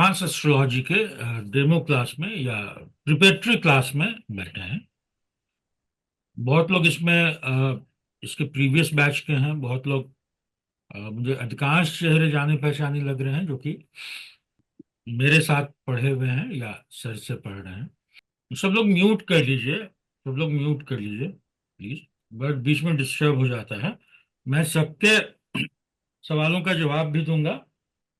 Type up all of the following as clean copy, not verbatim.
Advance astrology के demo class में या प्रिपरेटरी क्लास में बैठे हैं। बहुत लोग इसमें इसके प्रीवियस बैच के हैं। बहुत लोग मुझे अधिकांश चेहरे जाने पहचाने लग रहे हैं जो कि मेरे साथ पढ़े हुए हैं या सर से पढ़ रहे हैं। सब लोग म्यूट कर लीजिए, सब लोग म्यूट कर लीजिए प्लीज। बट बीच में डिस्टर्ब हो जाता है। मैं सबके सवालों का जवाब भी दूंगा।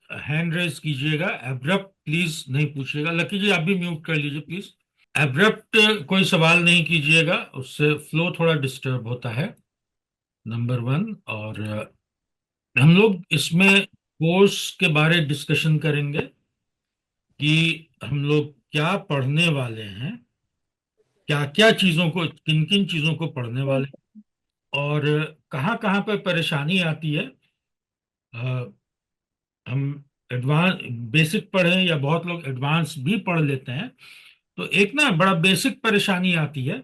हैंड रेज कीजिएगा, एब्रप्ट प्लीज नहीं पूछिएगा। लकी जी आप भी म्यूट कर लीजिए प्लीज। एब्रप्ट कोई सवाल नहीं कीजिएगा, उससे फ्लो थोड़ा डिस्टर्ब होता है, नंबर वन। और हम लोग इसमें कोर्स के बारे डिस्कशन करेंगे कि हम लोग क्या पढ़ने वाले हैं, क्या क्या चीज़ों को, किन किन चीज़ों को पढ़ने वाले हैं, और कहाँ कहाँ पर परेशानी आती है। अ, हम एडवांस बेसिक पढ़ें या बहुत लोग एडवांस भी पढ़ लेते हैं, तो एक ना बड़ा बेसिक परेशानी आती है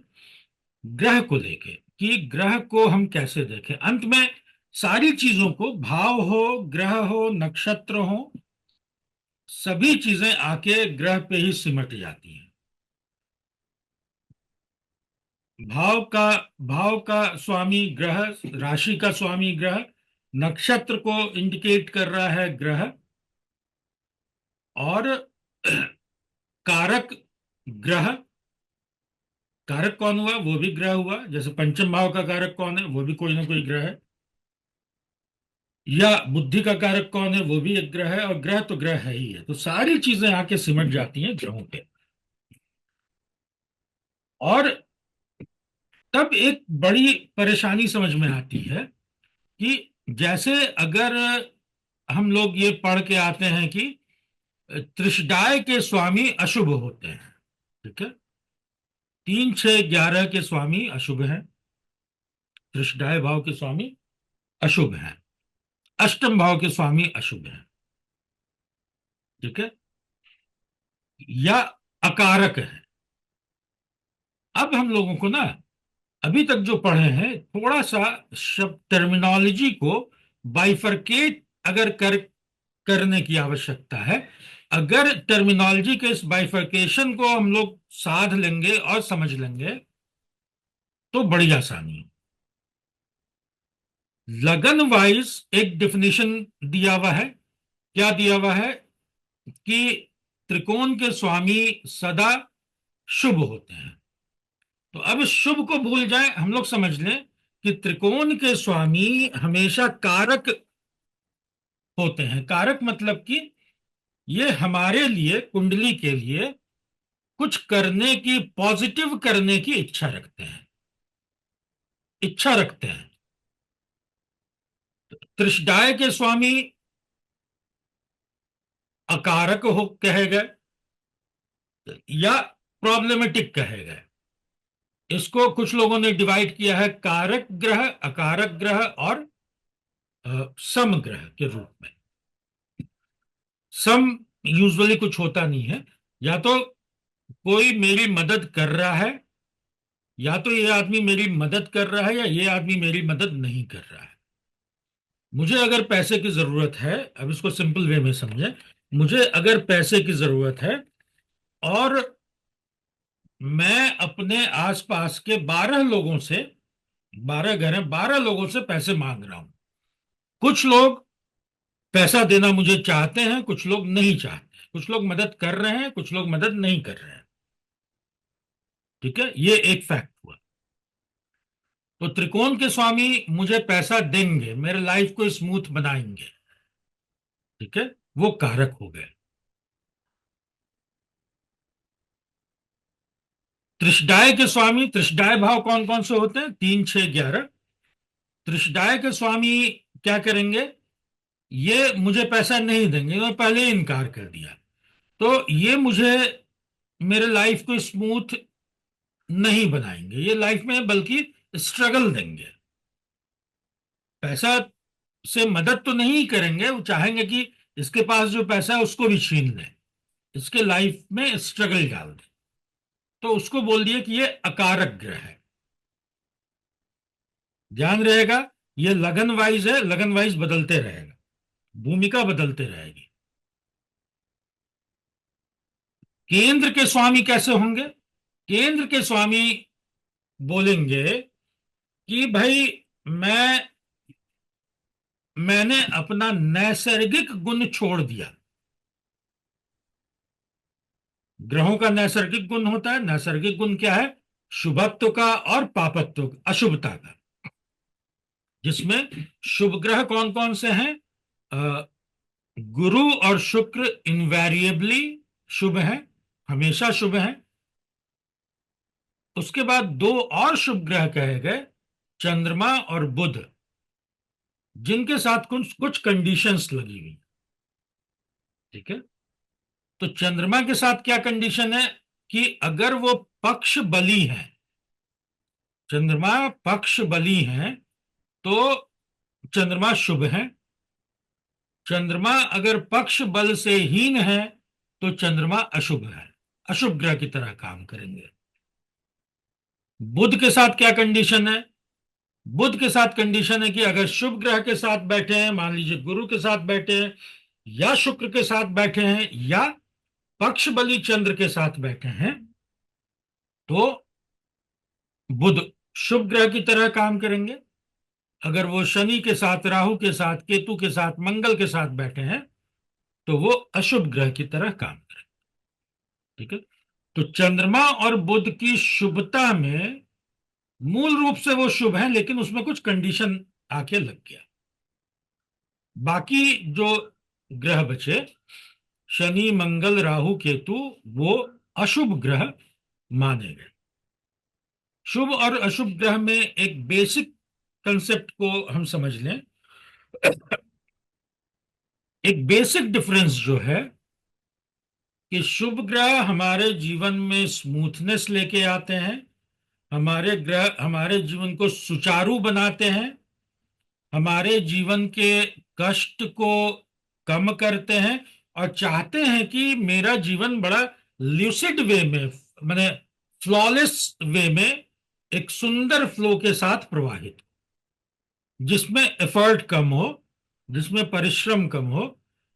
ग्रह को लेके कि ग्रह को हम कैसे देखें। अंत में सारी चीजों को, भाव हो, ग्रह हो, नक्षत्र हो, सभी चीजें आके ग्रह पे ही सिमट जाती हैं। भाव का भाव का स्वामी ग्रह, राशि का स्वामी ग्रह, नक्षत्र को इंडिकेट कर रहा है ग्रह, और कारक ग्रह। कारक कौन हुआ? वो भी ग्रह हुआ। जैसे पंचम भाव का कारक कौन है? वो भी कोई ना कोई ग्रह है। या बुद्धि का कारक कौन है? वो भी एक ग्रह है। और ग्रह तो ग्रह है ही है। तो सारी चीजें आके सिमट जाती हैं ग्रहों पे। और तब एक बड़ी परेशानी समझ में आती है कि जैसे अगर हम लोग ये पढ़ के आते हैं कि त्रिशदाय के स्वामी अशुभ होते हैं, ठीक है, 3, 6, 11 के स्वामी अशुभ हैं। त्रिशदाय भाव के स्वामी अशुभ हैं। अष्टम भाव के स्वामी अशुभ हैं, ठीक है, या अकारक है। अब हम लोगों को ना, अभी तक जो पढ़े हैं, थोड़ा सा शब्द टर्मिनोलॉजी को बाइफरकेट अगर करने की आवश्यकता है। अगर टर्मिनोलॉजी के इस बाइफरकेशन को हम लोग साध लेंगे और समझ लेंगे तो बड़ी आसानी है। लगन वाइज एक डिफिनेशन दिया हुआ है। क्या दिया हुआ है? कि त्रिकोण के स्वामी सदा शुभ होते हैं। तो अब शुभ को भूल जाए, हम लोग समझ लें कि त्रिकोण के स्वामी हमेशा कारक होते हैं। कारक मतलब कि ये हमारे लिए, कुंडली के लिए कुछ करने की, पॉजिटिव करने की इच्छा रखते हैं, इच्छा रखते हैं। त्रिशदाय के स्वामी अकारक हो कहे गए या प्रॉब्लमेटिक कहे गए। इसको कुछ लोगों ने डिवाइड किया है कारक ग्रह, अकारक ग्रह और समग्रह के रूप में। सम यूजुअली कुछ होता नहीं है। या तो कोई मेरी मदद कर रहा है, या तो ये आदमी मेरी मदद कर रहा है, या ये आदमी मेरी मदद नहीं कर रहा है। मुझे अगर पैसे की जरूरत है, अब इसको सिंपल वे में समझें, मुझे अगर पैसे की जरूरत है और मैं अपने आसपास के 12 लोगों से, 12 घर हैं, 12 लोगों से पैसे मांग रहा हूं। कुछ लोग पैसा देना मुझे चाहते हैं, कुछ लोग नहीं चाहते हैं, कुछ लोग मदद कर रहे हैं, कुछ लोग मदद नहीं कर रहे हैं। ठीक है, ये एक फैक्ट हुआ। तो त्रिकोण के स्वामी मुझे पैसा देंगे, मेरे लाइफ को स्मूथ बनाएंगे, ठीक है, वो कारक हो गए। त्रिशदाय के स्वामी, त्रिशदाय भाव कौन कौन से होते हैं? 3, 6, 11। त्रिशदाय के स्वामी क्या करेंगे? ये मुझे पैसा नहीं देंगे, मैं पहले ही इनकार कर दिया। तो ये मुझे, मेरे लाइफ को स्मूथ नहीं बनाएंगे ये लाइफ में, बल्कि स्ट्रगल देंगे। पैसा से मदद तो नहीं करेंगे, वो चाहेंगे कि इसके पास जो पैसा है उसको भी छीन लें, इसके लाइफ में स्ट्रगल डाल दें। तो उसको बोल दिए कि ये अकारक ग्रह है। ध्यान रहेगा, ये लगन वाइज है, लगन वाइज बदलते रहेगा, भूमिका बदलते रहेगी। केंद्र के स्वामी कैसे होंगे? केंद्र के स्वामी बोलेंगे कि भाई मैंने अपना नैसर्गिक गुण छोड़ दिया। ग्रहों का नैसर्गिक गुण होता है। नैसर्गिक गुण क्या है? शुभत्व का और पापत्व, अशुभता का। जिसमें शुभ ग्रह कौन कौन से हैं? अ, गुरु और शुक्र इनवेरिएबली शुभ है, हमेशा शुभ है। उसके बाद दो और शुभ ग्रह कहे गए, चंद्रमा और बुध, जिनके साथ कुछ कुछ कंडीशंस लगी हुई। ठीक है। तो चंद्रमा के साथ क्या कंडीशन है कि अगर वो पक्ष बली है, चंद्रमा पक्ष बली है, तो चंद्रमा शुभ है। चंद्रमा अगर पक्ष बल से हीन है तो चंद्रमा अशुभ है, अशुभ ग्रह की तरह काम करेंगे। बुध के साथ क्या कंडीशन है? बुध के साथ कंडीशन है कि अगर शुभ ग्रह के साथ बैठे हैं, मान लीजिए गुरु के साथ बैठे हैं या शुक्र के साथ बैठे हैं या पक्ष बली चंद्र के साथ बैठे हैं, तो बुध शुभ ग्रह की तरह काम करेंगे। अगर वो शनि के साथ, राहु के साथ, केतु के साथ, मंगल के साथ बैठे हैं तो वो अशुभ ग्रह की तरह काम करेंगे। ठीक है। तो चंद्रमा और बुध की शुभता में मूल रूप से वो शुभ है, लेकिन उसमें कुछ कंडीशन आके लग गया। बाकी जो ग्रह बचे, शनि, मंगल, राहु, केतु, वो अशुभ ग्रह माने गए। शुभ और अशुभ ग्रह में एक बेसिक कंसेप्ट को हम समझ लें। एक बेसिक डिफरेंस जो है कि शुभ ग्रह हमारे जीवन में स्मूथनेस लेके आते हैं, हमारे ग्रह हमारे जीवन को सुचारू बनाते हैं, हमारे जीवन के कष्ट को कम करते हैं और चाहते हैं कि मेरा जीवन बड़ा ल्यूसिड वे में, माने फ्लॉलेस वे में, एक सुंदर फ्लो के साथ प्रवाहित, जिसमें एफर्ट कम हो, जिसमें परिश्रम कम हो,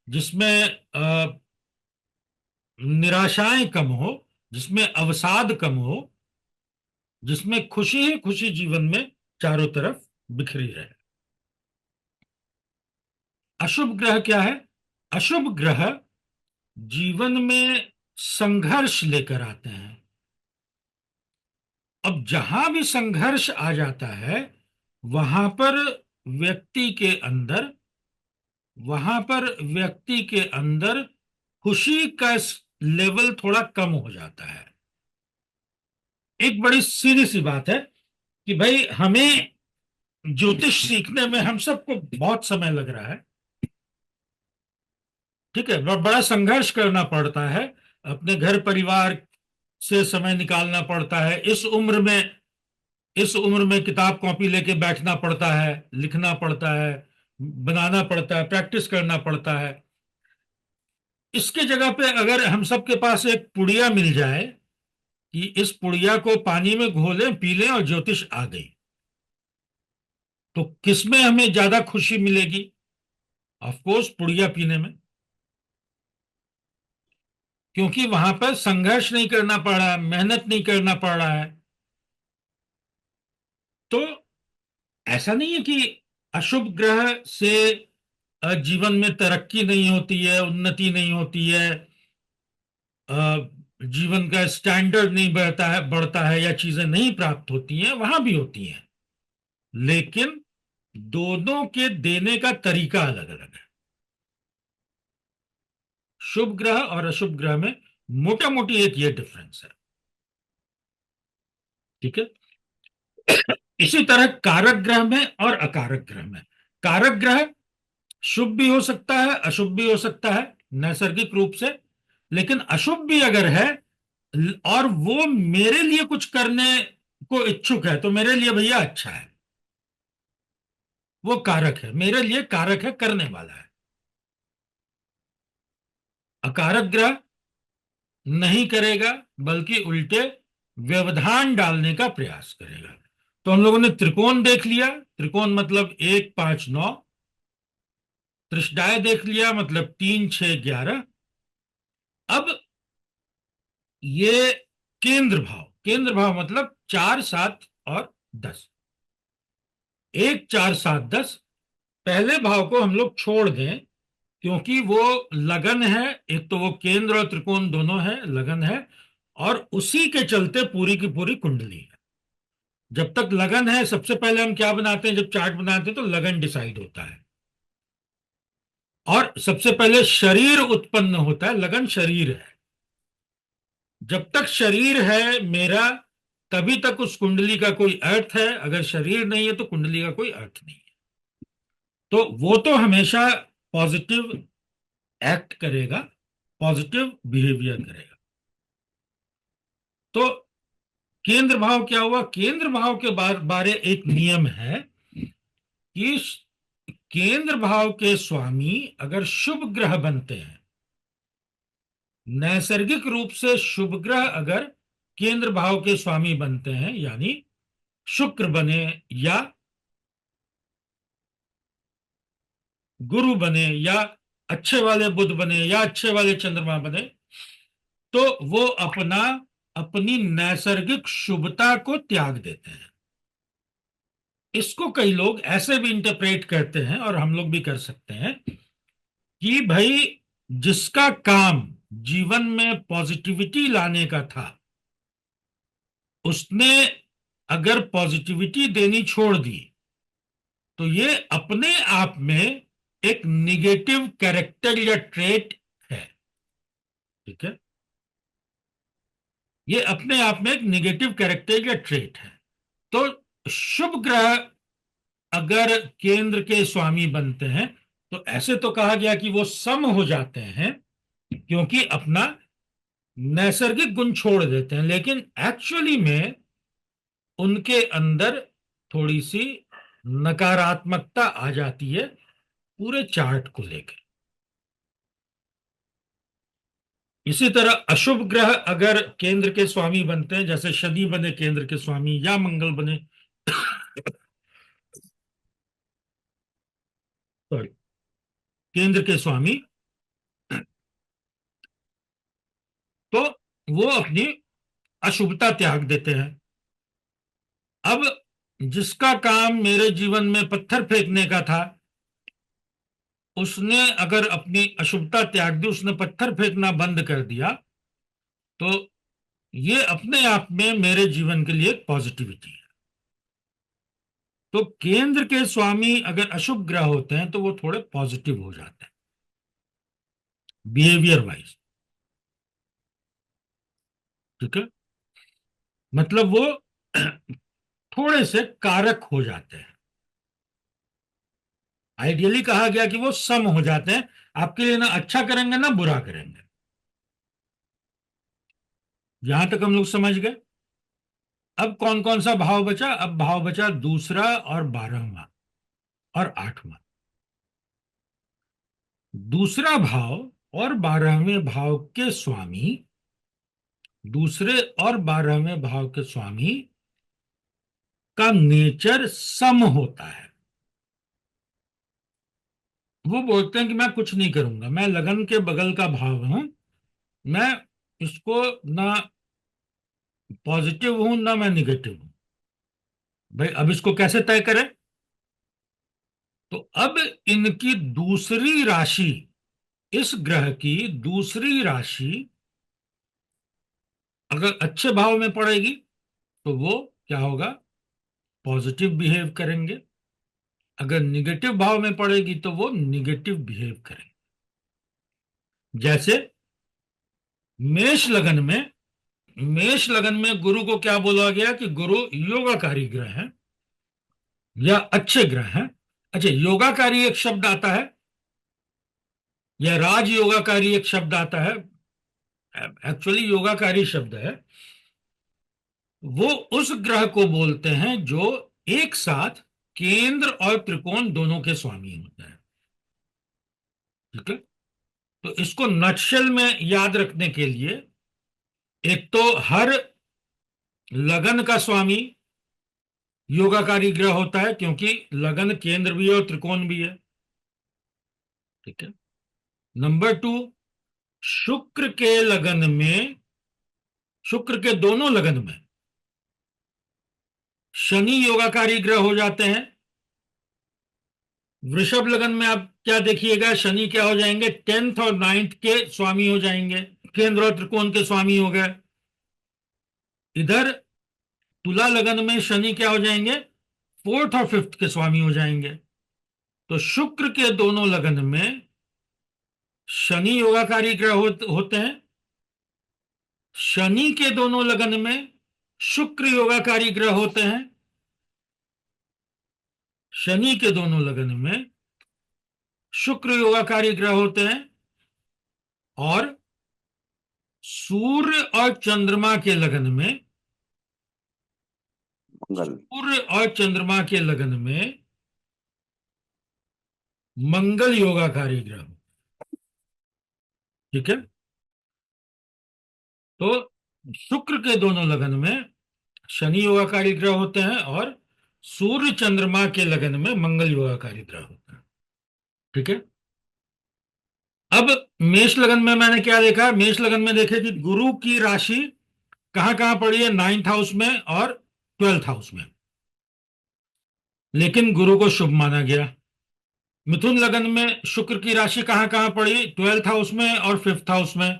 जिसमें निराशाएं कम हो, जिसमें अवसाद कम हो, जिसमें खुशी ही खुशी जीवन में चारों तरफ बिखरी रहे। अशुभ ग्रह क्या है? अशुभ ग्रह जीवन में संघर्ष लेकर आते हैं। अब जहां भी संघर्ष आ जाता है, वहां पर व्यक्ति के अंदर वहां पर व्यक्ति के अंदर खुशी का लेवल थोड़ा कम हो जाता है। एक बड़ी सीधी सी बात है कि भाई हमें ज्योतिष सीखने में हम सबको बहुत समय लग रहा है। ठीक है, बड़ा संघर्ष करना पड़ता है, अपने घर परिवार से समय निकालना पड़ता है। इस उम्र में किताब कॉपी लेके बैठना पड़ता है, लिखना पड़ता है, बनाना पड़ता है, प्रैक्टिस करना पड़ता है। इसके जगह पे अगर हम सबके पास एक पुड़िया मिल जाए कि इस पुड़िया को पानी में घोलें, पी लें और ज्योतिष आ गई, तो किसमें हमें ज्यादा खुशी मिलेगी? ऑफ कोर्स पुड़िया पीने में, क्योंकि वहां पर संघर्ष नहीं करना पड़ रहा है, मेहनत नहीं करना पड़ रहा है। तो ऐसा नहीं है कि अशुभ ग्रह से जीवन में तरक्की नहीं होती है, उन्नति नहीं होती है, जीवन का स्टैंडर्ड नहीं बढ़ता है या चीजें नहीं प्राप्त होती हैं, वहां भी होती हैं। लेकिन दोनों के देने का तरीका अलग अलग है। शुभ ग्रह और अशुभ ग्रह में मोटा मोटी एक ये डिफरेंस है। ठीक है। इसी तरह कारक ग्रह में और अकारक ग्रह में, कारक ग्रह शुभ भी हो सकता है, अशुभ भी हो सकता है नैसर्गिक रूप से, लेकिन अशुभ भी अगर है और वो मेरे लिए कुछ करने को इच्छुक है, तो मेरे लिए भैया अच्छा है, वो कारक है, मेरे लिए कारक है, करने वाला है। अकारक ग्रह नहीं करेगा, बल्कि उल्टे व्यवधान डालने का प्रयास करेगा। तो हम लोगों ने त्रिकोण देख लिया, त्रिकोण मतलब 1, 5, 9। त्रिशदाय देख लिया, मतलब 3, 6, 11। अब ये केंद्र भाव मतलब 4, 7 और 10। 1, 4, 7, 10। पहले भाव को हम लोग छोड़ दें क्योंकि वो लगन है। एक तो वो केंद्र और त्रिकोण दोनों है, लगन है, और उसी के चलते पूरी की पूरी कुंडली है। जब तक लगन है, सबसे पहले हम क्या बनाते हैं, जब चार्ट बनाते हैं तो लगन डिसाइड होता है, और सबसे पहले शरीर उत्पन्न होता है। लगन शरीर है। जब तक शरीर है मेरा, तभी तक उस कुंडली का कोई अर्थ है। अगर शरीर नहीं है तो कुंडली का कोई अर्थ नहीं है। तो वो तो हमेशा पॉजिटिव एक्ट करेगा, पॉजिटिव बिहेवियर करेगा। तो केंद्र भाव क्या हुआ? केंद्र भाव के बारे एक नियम है कि केंद्र भाव के स्वामी अगर शुभ ग्रह बनते हैं, नैसर्गिक रूप से शुभ ग्रह अगर केंद्र भाव के स्वामी बनते हैं, यानी शुक्र बने या गुरु बने या अच्छे वाले बुध बने या अच्छे वाले चंद्रमा बने, तो वो अपनी नैसर्गिक शुभता को त्याग देते हैं। इसको कई लोग ऐसे भी इंटरप्रेट करते हैं, और हम लोग भी कर सकते हैं, कि भाई जिसका काम जीवन में पॉजिटिविटी लाने का था, उसने अगर पॉजिटिविटी देनी छोड़ दी, तो ये अपने आप में एक निगेटिव कैरेक्टर या ट्रेट है। ठीक है, ये अपने आप में एक निगेटिव कैरेक्टर या ट्रेट है। तो शुभ ग्रह अगर केंद्र के स्वामी बनते हैं, तो ऐसे तो कहा गया कि वो सम हो जाते हैं, क्योंकि अपना नैसर्गिक गुण छोड़ देते हैं, लेकिन एक्चुअली में उनके अंदर थोड़ी सी नकारात्मकता आ जाती है पूरे चार्ट को लेकर। इसी तरह अशुभ ग्रह अगर केंद्र के स्वामी बनते हैं, जैसे शनि बने केंद्र के स्वामी या मंगल बने सॉरी, केंद्र के स्वामी, तो वो अपनी अशुभता त्याग देते हैं। अब जिसका काम मेरे जीवन में पत्थर फेंकने का था, उसने अगर अपनी अशुभता त्याग दी, उसने पत्थर फेंकना बंद कर दिया, तो ये अपने आप में मेरे जीवन के लिए एक पॉजिटिविटी है। तो केंद्र के स्वामी अगर अशुभ ग्रह होते हैं तो वो थोड़े पॉजिटिव हो जाते हैं बिहेवियर वाइज। ठीक है, मतलब वो थोड़े से कारक हो जाते हैं। आइडियली कहा गया कि वो सम हो जाते हैं, आपके लिए ना अच्छा करेंगे ना बुरा करेंगे। यहां तक हम लोग समझ गए। अब कौन कौन सा भाव बचा? अब भाव बचा दूसरा और 12वां और 8वां। दूसरा भाव और 12वें भाव के स्वामी, दूसरे और 12वें भाव के स्वामी का नेचर सम होता है। वो बोलते हैं कि मैं कुछ नहीं करूंगा, मैं लगन के बगल का भाव हूं, मैं इसको ना पॉजिटिव हूं ना मैं निगेटिव हूं। भाई अब इसको कैसे तय करें? तो अब इनकी दूसरी राशि, इस ग्रह की दूसरी राशि अगर अच्छे भाव में पड़ेगी तो वो क्या होगा? पॉजिटिव बिहेव करेंगे। अगर निगेटिव भाव में पड़ेगी तो वो निगेटिव बिहेव करेंगे। जैसे मेष लगन में, मेष लगन में गुरु को क्या बोला गया कि गुरु योगाकारी ग्रह है या अच्छे ग्रह हैं। अच्छा, योगाकारी एक शब्द आता है या राज योगाकारी एक शब्द आता है। एक्चुअली योगाकारी शब्द है, वो उस ग्रह को बोलते हैं जो एक साथ केंद्र और त्रिकोण दोनों के स्वामी होते हैं। ठीक है, तो इसको नटशेल में याद रखने के लिए, एक तो हर लगन का स्वामी योगाकारी ग्रह होता है, क्योंकि लगन केंद्र भी है और त्रिकोण भी है। ठीक है, नंबर 2, शुक्र के लगन में शुक्र के दोनों लगन में शनि योगाकारी ग्रह हो जाते हैं। वृषभ लगन में आप क्या देखिएगा, शनि क्या हो जाएंगे, 10th और 9th के स्वामी हो जाएंगे, केंद्र और त्रिकोण के स्वामी हो गए। इधर तुला लगन में शनि क्या हो जाएंगे, 4th और 5th के स्वामी हो जाएंगे। तो शुक्र के दोनों लगन में शनि योगाकारी ग्रह होते हैं। शनि के दोनों लगन में शुक्र योगाकारी ग्रह होते हैं। शनि के दोनों लगन में शुक्र योगाकारी ग्रह होते हैं। और सूर्य और चंद्रमा के लगन में, मंगल। सूर्य और चंद्रमा के लगन में मंगल योगाकारी ग्रह। ठीक है। तो शुक्र के दोनों लगन में शनि योगाकारी ग्रह होते हैं और सूर्य चंद्रमा के लगन में मंगल योगाकारी ग्रह होते हैं। ठीक है। अब मेष लगन में मैंने क्या देखा, मेष लगन में देखे कि गुरु की राशि कहां कहां पड़ी है, 9th हाउस में और 12th हाउस में, लेकिन गुरु को शुभ माना गया। मिथुन लगन में शुक्र की राशि कहां कहां पड़ी, 12th हाउस में और 5th हाउस में।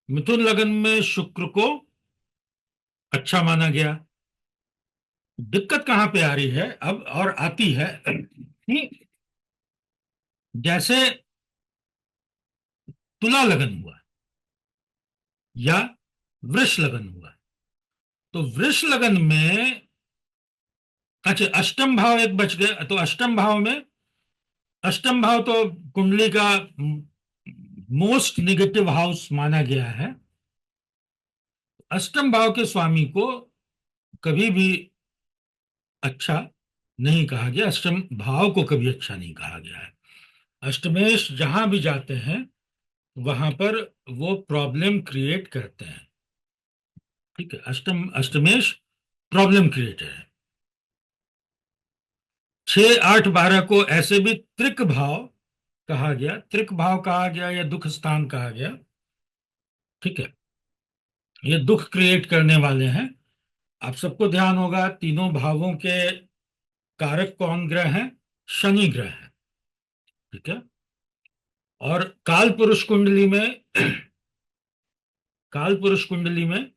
मिथुन लगन में शुक्र को अच्छा माना गया। दिक्कत कहां पे आ रही है अब, और आती है कि जैसे तुला लगन हुआ या वृष लगन हुआ, तो वृष लगन में, अच्छा अष्टम भाव एक बच गए, तो अष्टम भाव में, अष्टम भाव तो कुंडली का मोस्ट निगेटिव हाउस माना गया है। अष्टम भाव के स्वामी को कभी भी अच्छा नहीं कहा गया, अष्टम भाव को कभी अच्छा नहीं कहा गया है। अष्टमेश जहां भी जाते हैं वहां पर वो प्रॉब्लम क्रिएट करते हैं। ठीक है, अष्टमेश प्रॉब्लम क्रिएटर है। 6, 8, 12 को ऐसे भी त्रिक भाव कहा गया, त्रिक भाव कहा गया या दुख स्थान कहा गया। ठीक है, ये दुख क्रिएट करने वाले हैं। आप सबको ध्यान होगा तीनों भावों के कारक कौन ग्रह हैं, शनि ग्रह है। ठीक है। और काल पुरुष कुंडली में काल पुरुष कुंडली में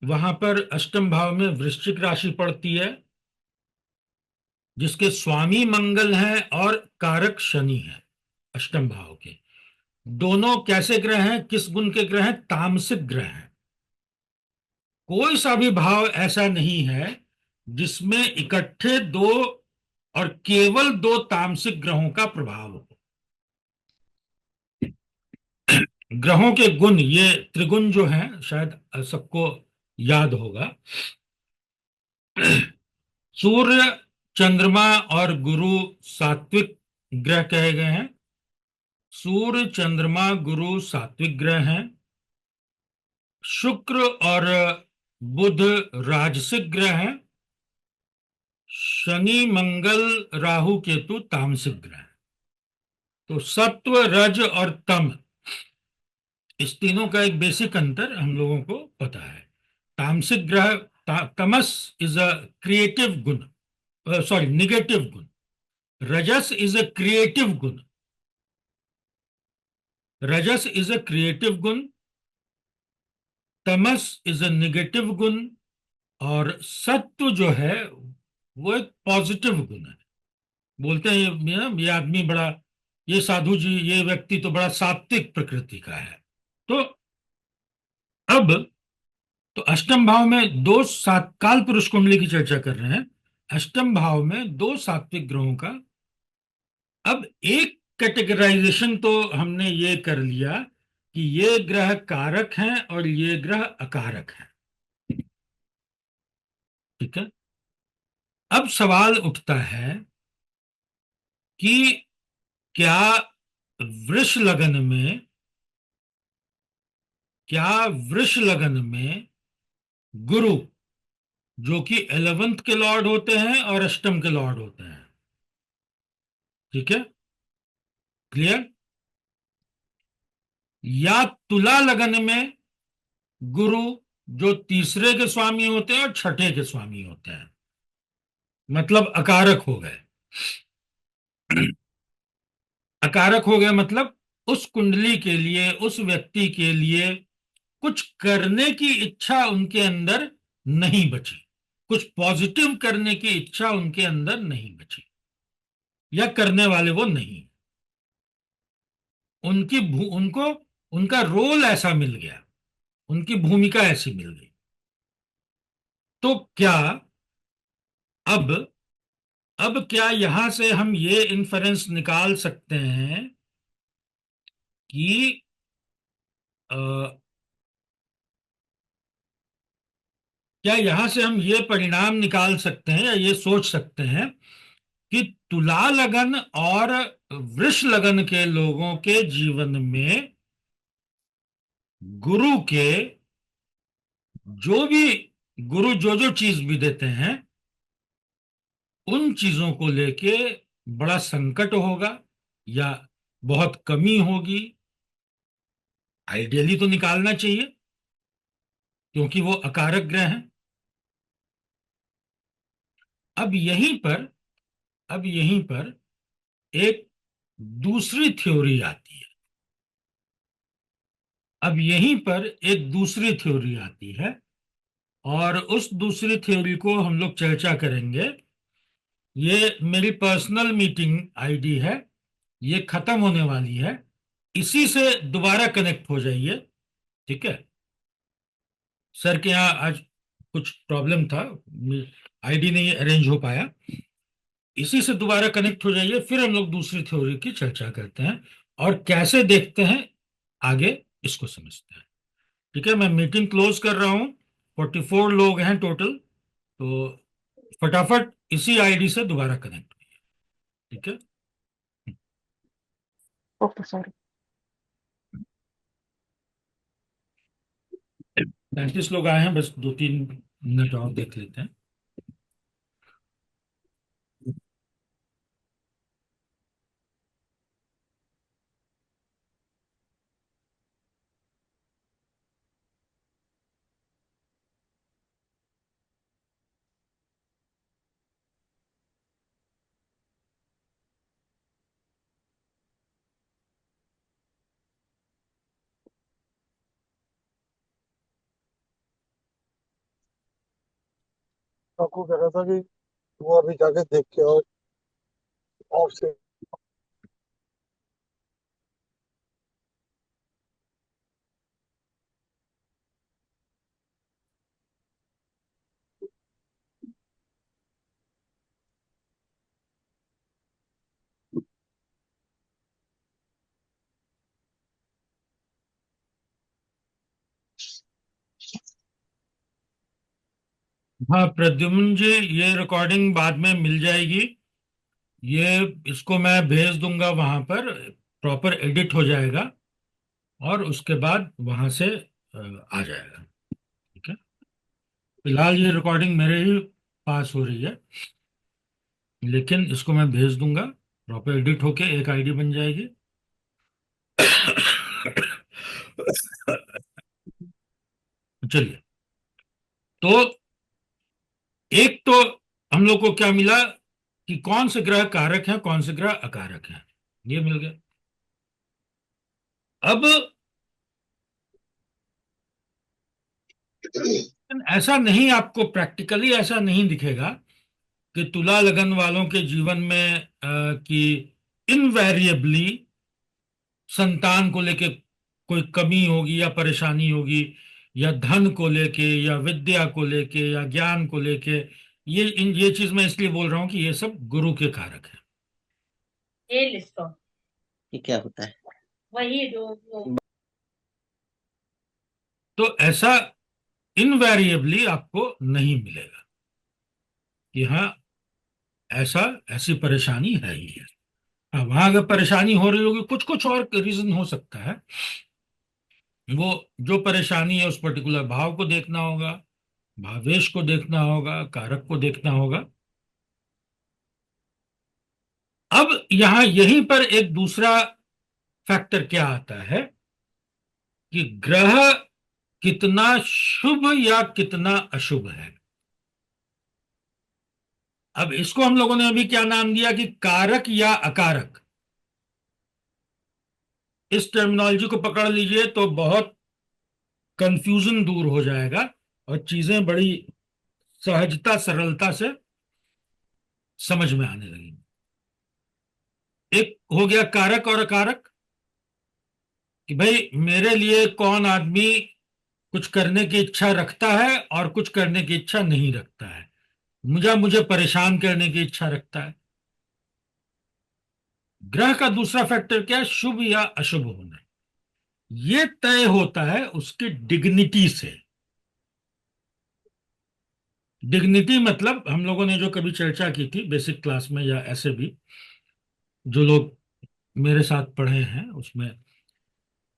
वहां पर अष्टम भाव में वृश्चिक राशि पड़ती है, जिसके स्वामी मंगल हैं और कारक शनि है। अष्टम भाव के दोनों कैसे ग्रह हैं, किस गुण के ग्रह हैं, तामसिक ग्रह हैं। कोई सा भी भाव ऐसा नहीं है जिसमें इकट्ठे दो और केवल दो तामसिक ग्रहों का प्रभाव हो। ग्रहों के गुण, ये त्रिगुण जो हैं, शायद सबको याद होगा। सूर्य, चंद्रमा और गुरु सात्विक ग्रह कहे गए हैं। सूर्य, चंद्रमा, गुरु सात्विक ग्रह हैं। शुक्र और बुध राजसिक ग्रह हैं। शनि, मंगल, राहु, केतु तामसिक ग्रह हैं। तो सत्व, रज और तम, इस तीनों का एक बेसिक अंतर हम लोगों को पता है। तामसिक ग्रह, तमस इज अ क्रिएटिव गुण, सॉरी निगेटिव गुण। रजस इज अ क्रिएटिव गुण, रजस इज अ क्रिएटिव गुण। तमस इज अ निगेटिव गुण। और सत्व जो है वो एक पॉजिटिव गुण है। बोलते हैं ये आदमी बड़ा, ये साधु जी, ये व्यक्ति तो बड़ा सात्विक प्रकृति का है। तो अब, तो अष्टम भाव में दो सात, काल पुरुष कुंडली की चर्चा कर रहे हैं। अष्टम भाव में दो सात्विक ग्रहों का, अब एक कैटेगराइजेशन तो हमने ये कर लिया कि ये ग्रह कारक हैं और ये ग्रह अकारक हैं। ठीक है। अब सवाल उठता है कि क्या वृष लगन में, क्या वृष लगन में गुरु, जो कि 11th के लॉर्ड होते हैं और अष्टम के लॉर्ड होते हैं, ठीक है, क्लियर, या तुला लगन में गुरु जो तीसरे के स्वामी होते हैं और छठे के स्वामी होते हैं, मतलब अकारक हो गए। अकारक हो गए मतलब उस कुंडली के लिए, उस व्यक्ति के लिए कुछ करने की इच्छा उनके अंदर नहीं बची, कुछ पॉजिटिव करने की इच्छा उनके अंदर नहीं बची, या करने वाले वो नहीं। उनको उनका रोल ऐसा मिल गया, उनकी भूमिका ऐसी मिल गई। तो क्या अब अब क्या यहां से हम ये इन्फरेंस निकाल सकते हैं कि अ, क्या यहां से हम ये परिणाम निकाल सकते हैं या ये सोच सकते हैं कि तुला लगन और वृष लगन के लोगों के जीवन में गुरु के जो भी गुरु जो जो चीज भी देते हैं, उन चीजों को लेके बड़ा संकट होगा या बहुत कमी होगी? आइडियली तो निकालना चाहिए, क्योंकि वो अकारक ग्रह हैं। अब यहीं पर अब यहीं पर एक दूसरी थ्योरी आती है। अब यहीं पर एक दूसरी थ्योरी आती है, और उस दूसरी थ्योरी को हम लोग चर्चा करेंगे। ये मेरी पर्सनल मीटिंग आईडी है, ये खत्म होने वाली है। इसी से दोबारा कनेक्ट हो जाइए, ठीक है? सर के यहाँ आज कुछ प्रॉब्लम था, आईडी नहीं अरेंज हो पाया। इसी से दोबारा कनेक्ट हो जाइए, फिर हम लोग दूसरी थ्योरी की चर्चा करते हैं और कैसे देखते हैं आगे, इसको समझते हैं। ठीक है, मैं मीटिंग क्लोज कर रहा हूँ। 44 लोग हैं टोटल, तो फटाफट इसी आईडी से दोबारा कनेक्ट हुई। ठीक है, ओके सर। 35 लोग आए हैं, बस 2-3 मिनट और देख लेते हैं। आपको कह रहा था कि वो अभी जाके देख के आओ आपसे। हाँ प्रद्युम्न जी, ये रिकॉर्डिंग बाद में मिल जाएगी। ये इसको मैं भेज दूंगा वहां पर, प्रॉपर एडिट हो जाएगा और उसके बाद वहां से आ जाएगा। ठीक है, फिलहाल ये रिकॉर्डिंग मेरे ही पास हो रही है, लेकिन इसको मैं भेज दूंगा, प्रॉपर एडिट होके एक आईडी बन जाएगी। चलिए, तो एक तो हम लोग को क्या मिला कि कौन से ग्रह कारक हैं, कौन से ग्रह अकारक हैं, ये मिल गया। अब ऐसा नहीं, आपको प्रैक्टिकली ऐसा नहीं दिखेगा कि तुला लगन वालों के जीवन में कि इनवेरिएबली संतान को लेके कोई कमी होगी या परेशानी होगी, या धन को लेके या विद्या को लेके या ज्ञान को लेके। ये चीज मैं इसलिए बोल रहा हूं कि ये सब गुरु के कारक है। ये लिस्ट ऑफ ये क्या होता है? वही जो वो तो ऐसा इनवेरिएबली आपको नहीं मिलेगा कि हाँ ऐसा ऐसी परेशानी है ही है। हाँ, वहां अगर परेशानी हो रही होगी, कुछ कुछ और रीजन हो सकता है, वो जो परेशानी है उस पर्टिकुलर भाव को देखना होगा, भावेश को देखना होगा, कारक को देखना होगा। अब यहां यहीं पर एक दूसरा फैक्टर क्या आता है कि ग्रह कितना शुभ या कितना अशुभ है। अब इसको हम लोगों ने अभी क्या नाम दिया कि कारक या अकारक। इस टर्मिनोलॉजी को पकड़ लीजिए तो बहुत कंफ्यूजन दूर हो जाएगा और चीजें बड़ी सहजता सरलता से समझ में आने लगेंगी। एक हो गया कारक और अकारक, कि भाई मेरे लिए कौन आदमी कुछ करने की इच्छा रखता है और कुछ करने की इच्छा नहीं रखता है, मुझे मुझे परेशान करने की इच्छा रखता है। ग्रह का दूसरा फैक्टर क्या है? शुभ या अशुभ होना। ये तय होता है उसकी डिग्निटी से। डिग्निटी मतलब हम लोगों ने जो कभी चर्चा की थी बेसिक क्लास में, या ऐसे भी जो लोग मेरे साथ पढ़े हैं, उसमें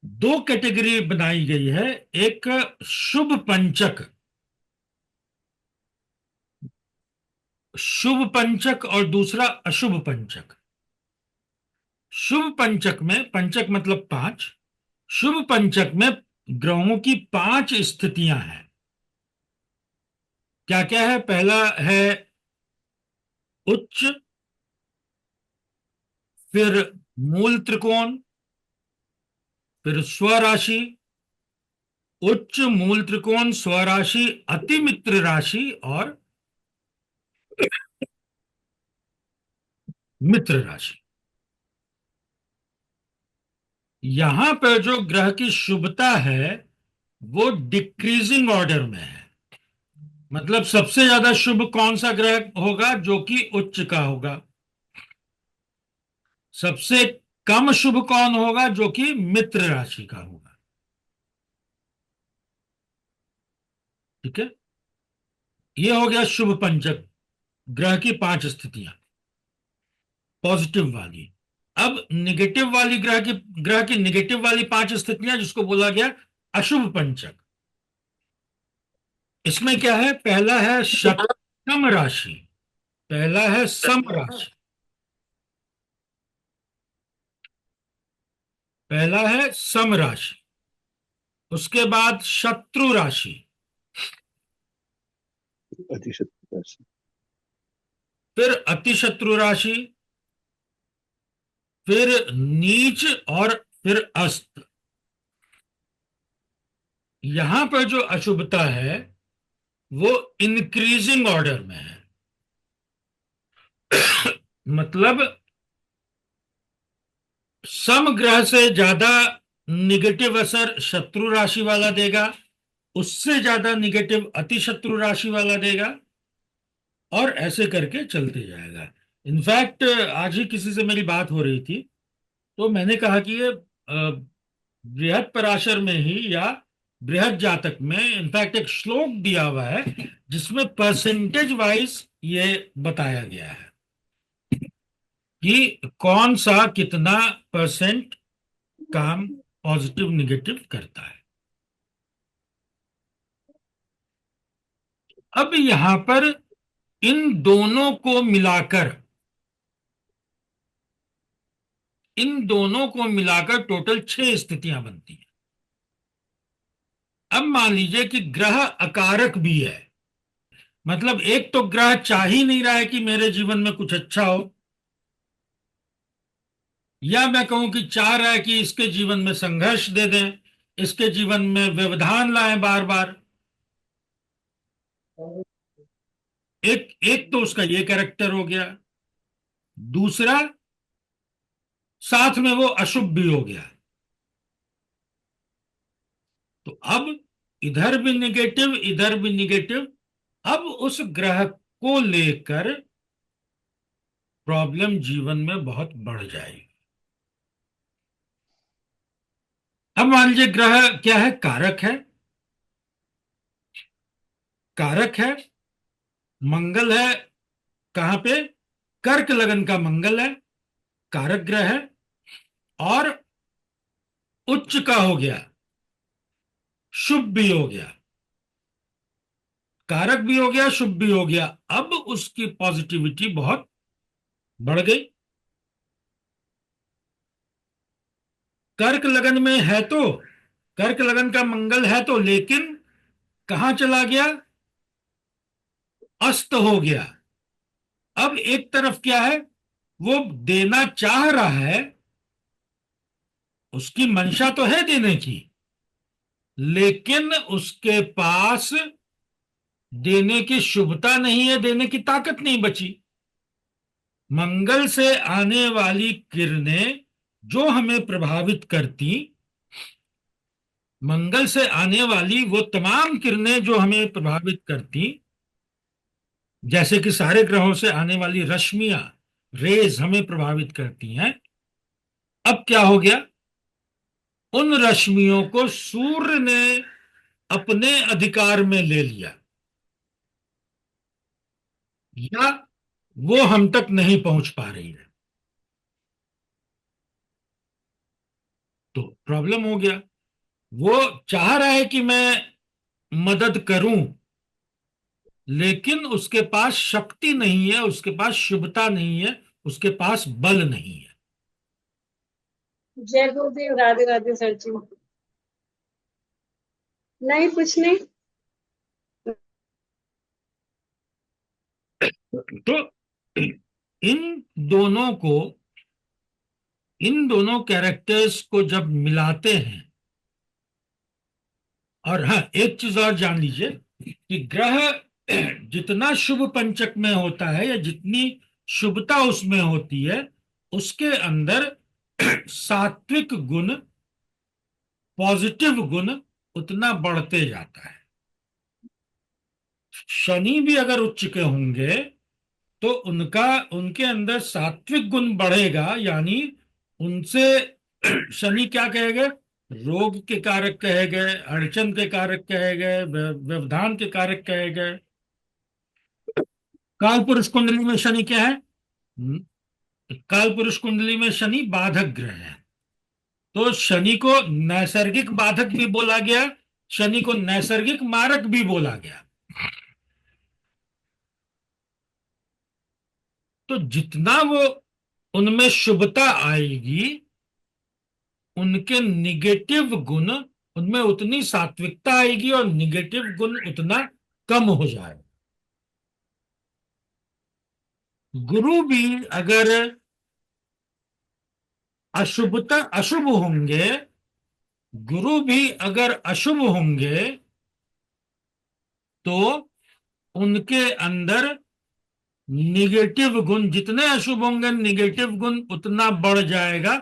दो कैटेगरी बनाई गई है। एक शुभ पंचक, शुभ पंचक, और दूसरा अशुभ पंचक। शुभ पंचक में, पंचक मतलब पांच, शुभ पंचक में ग्रहों की पांच स्थितियां हैं। क्या क्या है? पहला है उच्च, फिर मूल त्रिकोण, फिर स्वराशि, उच्च, मूल त्रिकोण, स्वराशि, अति मित्र राशि और मित्र राशि। यहां पर जो ग्रह की शुभता है वो डिक्रीजिंग ऑर्डर में है। मतलब सबसे ज्यादा शुभ कौन सा ग्रह होगा? जो कि उच्च का होगा। सबसे कम शुभ कौन होगा? जो कि मित्र राशि का होगा। ठीक है, ये हो गया शुभ पंचक, ग्रह की पांच स्थितियां पॉजिटिव वाली। अब निगेटिव वाली ग्रह की निगेटिव वाली पांच स्थितियां, जिसको बोला गया अशुभ पंचक। इसमें क्या है? पहला है सम राशि, पहला है सम राशि, पहला है सम राशि, उसके बाद शत्रु राशि, अतिशत राशि। फिर अतिशत्रु राशि, फिर नीच, और फिर अस्त। यहां पर जो अशुभता है वो इंक्रीजिंग ऑर्डर में है। मतलब सम ग्रह से ज्यादा निगेटिव असर शत्रु राशि वाला देगा, उससे ज्यादा निगेटिव अति शत्रु राशि वाला देगा, और ऐसे करके चलते जाएगा। इनफैक्ट आज ही किसी से मेरी बात हो रही थी, तो मैंने कहा कि ये बृहद पराशर में ही या बृहद जातक में इनफैक्ट एक श्लोक दिया हुआ है जिसमें परसेंटेज वाइज ये बताया गया है कि कौन सा कितना परसेंट काम पॉजिटिव निगेटिव करता है। अब यहां पर इन दोनों को मिलाकर, इन दोनों को मिलाकर टोटल 6 स्थितियां बनती हैं। अब मान लीजिए कि ग्रह अकारक भी है, मतलब एक तो ग्रह चाह ही नहीं रहा है कि मेरे जीवन में कुछ अच्छा हो, या मैं कहूं कि चाह रहा है कि इसके जीवन में संघर्ष दे दें, इसके जीवन में व्यवधान लाएं बार बार। एक एक तो उसका ये कैरेक्टर हो गया। दूसरा, साथ में वो अशुभ भी हो गया। तो अब इधर भी निगेटिव, इधर भी निगेटिव। अब उस ग्रह को लेकर प्रॉब्लम जीवन में बहुत बढ़ जाएगी। अब मान लीजिए ग्रह क्या है? कारक है। कारक है, मंगल है। कहां पे? कर्क लगन का मंगल है, कारक ग्रह है। और उच्च का हो गया, शुभ भी हो गया, कारक भी हो गया, शुभ भी हो गया। अब उसकी पॉजिटिविटी बहुत बढ़ गई। कर्क लगन में है तो कर्क लगन का मंगल है तो, लेकिन कहां चला गया? अस्त हो गया। अब एक तरफ क्या है, वो देना चाह रहा है, उसकी मंशा तो है देने की, लेकिन उसके पास देने की शुभता नहीं है, देने की ताकत नहीं बची। मंगल से आने वाली किरणें जो हमें प्रभावित करती, मंगल से आने वाली वो तमाम किरणें जो हमें प्रभावित करती, जैसे कि सारे ग्रहों से आने वाली रश्मियां, रेज हमें प्रभावित करती हैं, अब क्या हो गया, उन रश्मियों को सूर्य ने अपने अधिकार में ले लिया, या वो हम तक नहीं पहुंच पा रही है। तो प्रॉब्लम हो गया। वो चाह रहा है कि मैं मदद करूं, लेकिन उसके पास शक्ति नहीं है, उसके पास शुभता नहीं है, उसके पास बल नहीं है। जय गुरुदेव। राधे राधे सर जी। नहीं, कुछ नहीं। तो इन दोनों को, इन दोनों कैरेक्टर्स को जब मिलाते हैं, और हाँ, एक चीज और जान लीजिए कि ग्रह जितना शुभ पंचक में होता है, या जितनी शुभता उसमें होती है, उसके अंदर सात्विक गुण, पॉजिटिव गुण उतना बढ़ते जाता है। शनि भी अगर उच्च के होंगे तो उनका, उनके अंदर सात्विक गुण बढ़ेगा, यानी उनसे शनि क्या कहे गए, रोग के कारक कहे गए, अड़चन के कारक कहे गए, व्यवधान के कारक कहे गए। काल पुरुष कुंडली में शनि क्या है? काल पुरुष कुंडली में शनि बाधक ग्रह है। तो शनि को नैसर्गिक बाधक भी बोला गया, शनि को नैसर्गिक मारक भी बोला गया। तो जितना वो उनमें शुभता आएगी, उनके निगेटिव गुण, उनमें उतनी सात्विकता आएगी और निगेटिव गुण उतना कम हो जाएगा। गुरु भी अगर अशुभ होंगे, गुरु भी अगर अशुभ होंगे, तो उनके अंदर निगेटिव गुण, जितने अशुभ होंगे निगेटिव गुण उतना बढ़ जाएगा,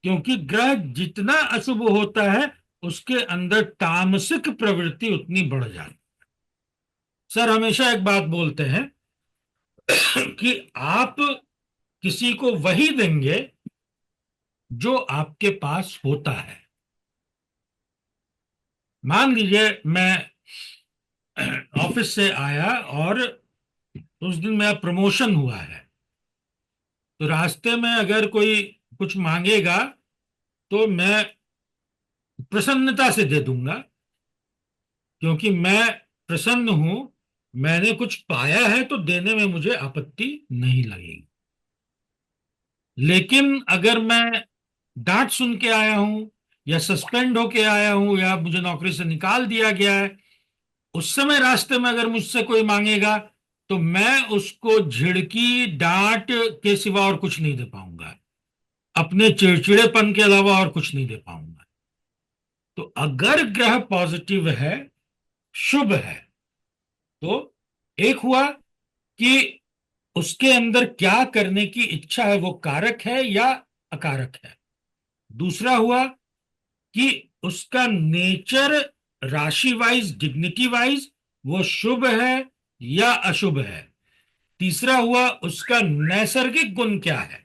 क्योंकि ग्रह जितना अशुभ होता है उसके अंदर तामसिक प्रवृत्ति उतनी बढ़ जाती है। सर हमेशा एक बात बोलते हैं कि आप किसी को वही देंगे जो आपके पास होता है। मान लीजिए मैं ऑफिस से आया और उस दिन मेरा प्रमोशन हुआ है, तो रास्ते में अगर कोई कुछ मांगेगा तो मैं प्रसन्नता से दे दूंगा, क्योंकि मैं प्रसन्न हूं, मैंने कुछ पाया है, तो देने में मुझे आपत्ति नहीं लगेगी। लेकिन अगर मैं डांट सुन के आया हूं, या सस्पेंड होके आया हूं, या मुझे नौकरी से निकाल दिया गया है, उस समय रास्ते में अगर मुझसे कोई मांगेगा तो मैं उसको झिड़की डांट के सिवा और कुछ नहीं दे पाऊंगा, अपने चिड़चिड़ेपन के अलावा और कुछ नहीं दे पाऊंगा। तो अगर ग्रह पॉजिटिव है, शुभ है, तो एक हुआ कि उसके अंदर क्या करने की इच्छा है, वो कारक है या अकारक है। दूसरा हुआ कि उसका नेचर राशि वाइज, डिग्निटी वाइज वो शुभ है या अशुभ है। तीसरा हुआ उसका नैसर्गिक गुण क्या है।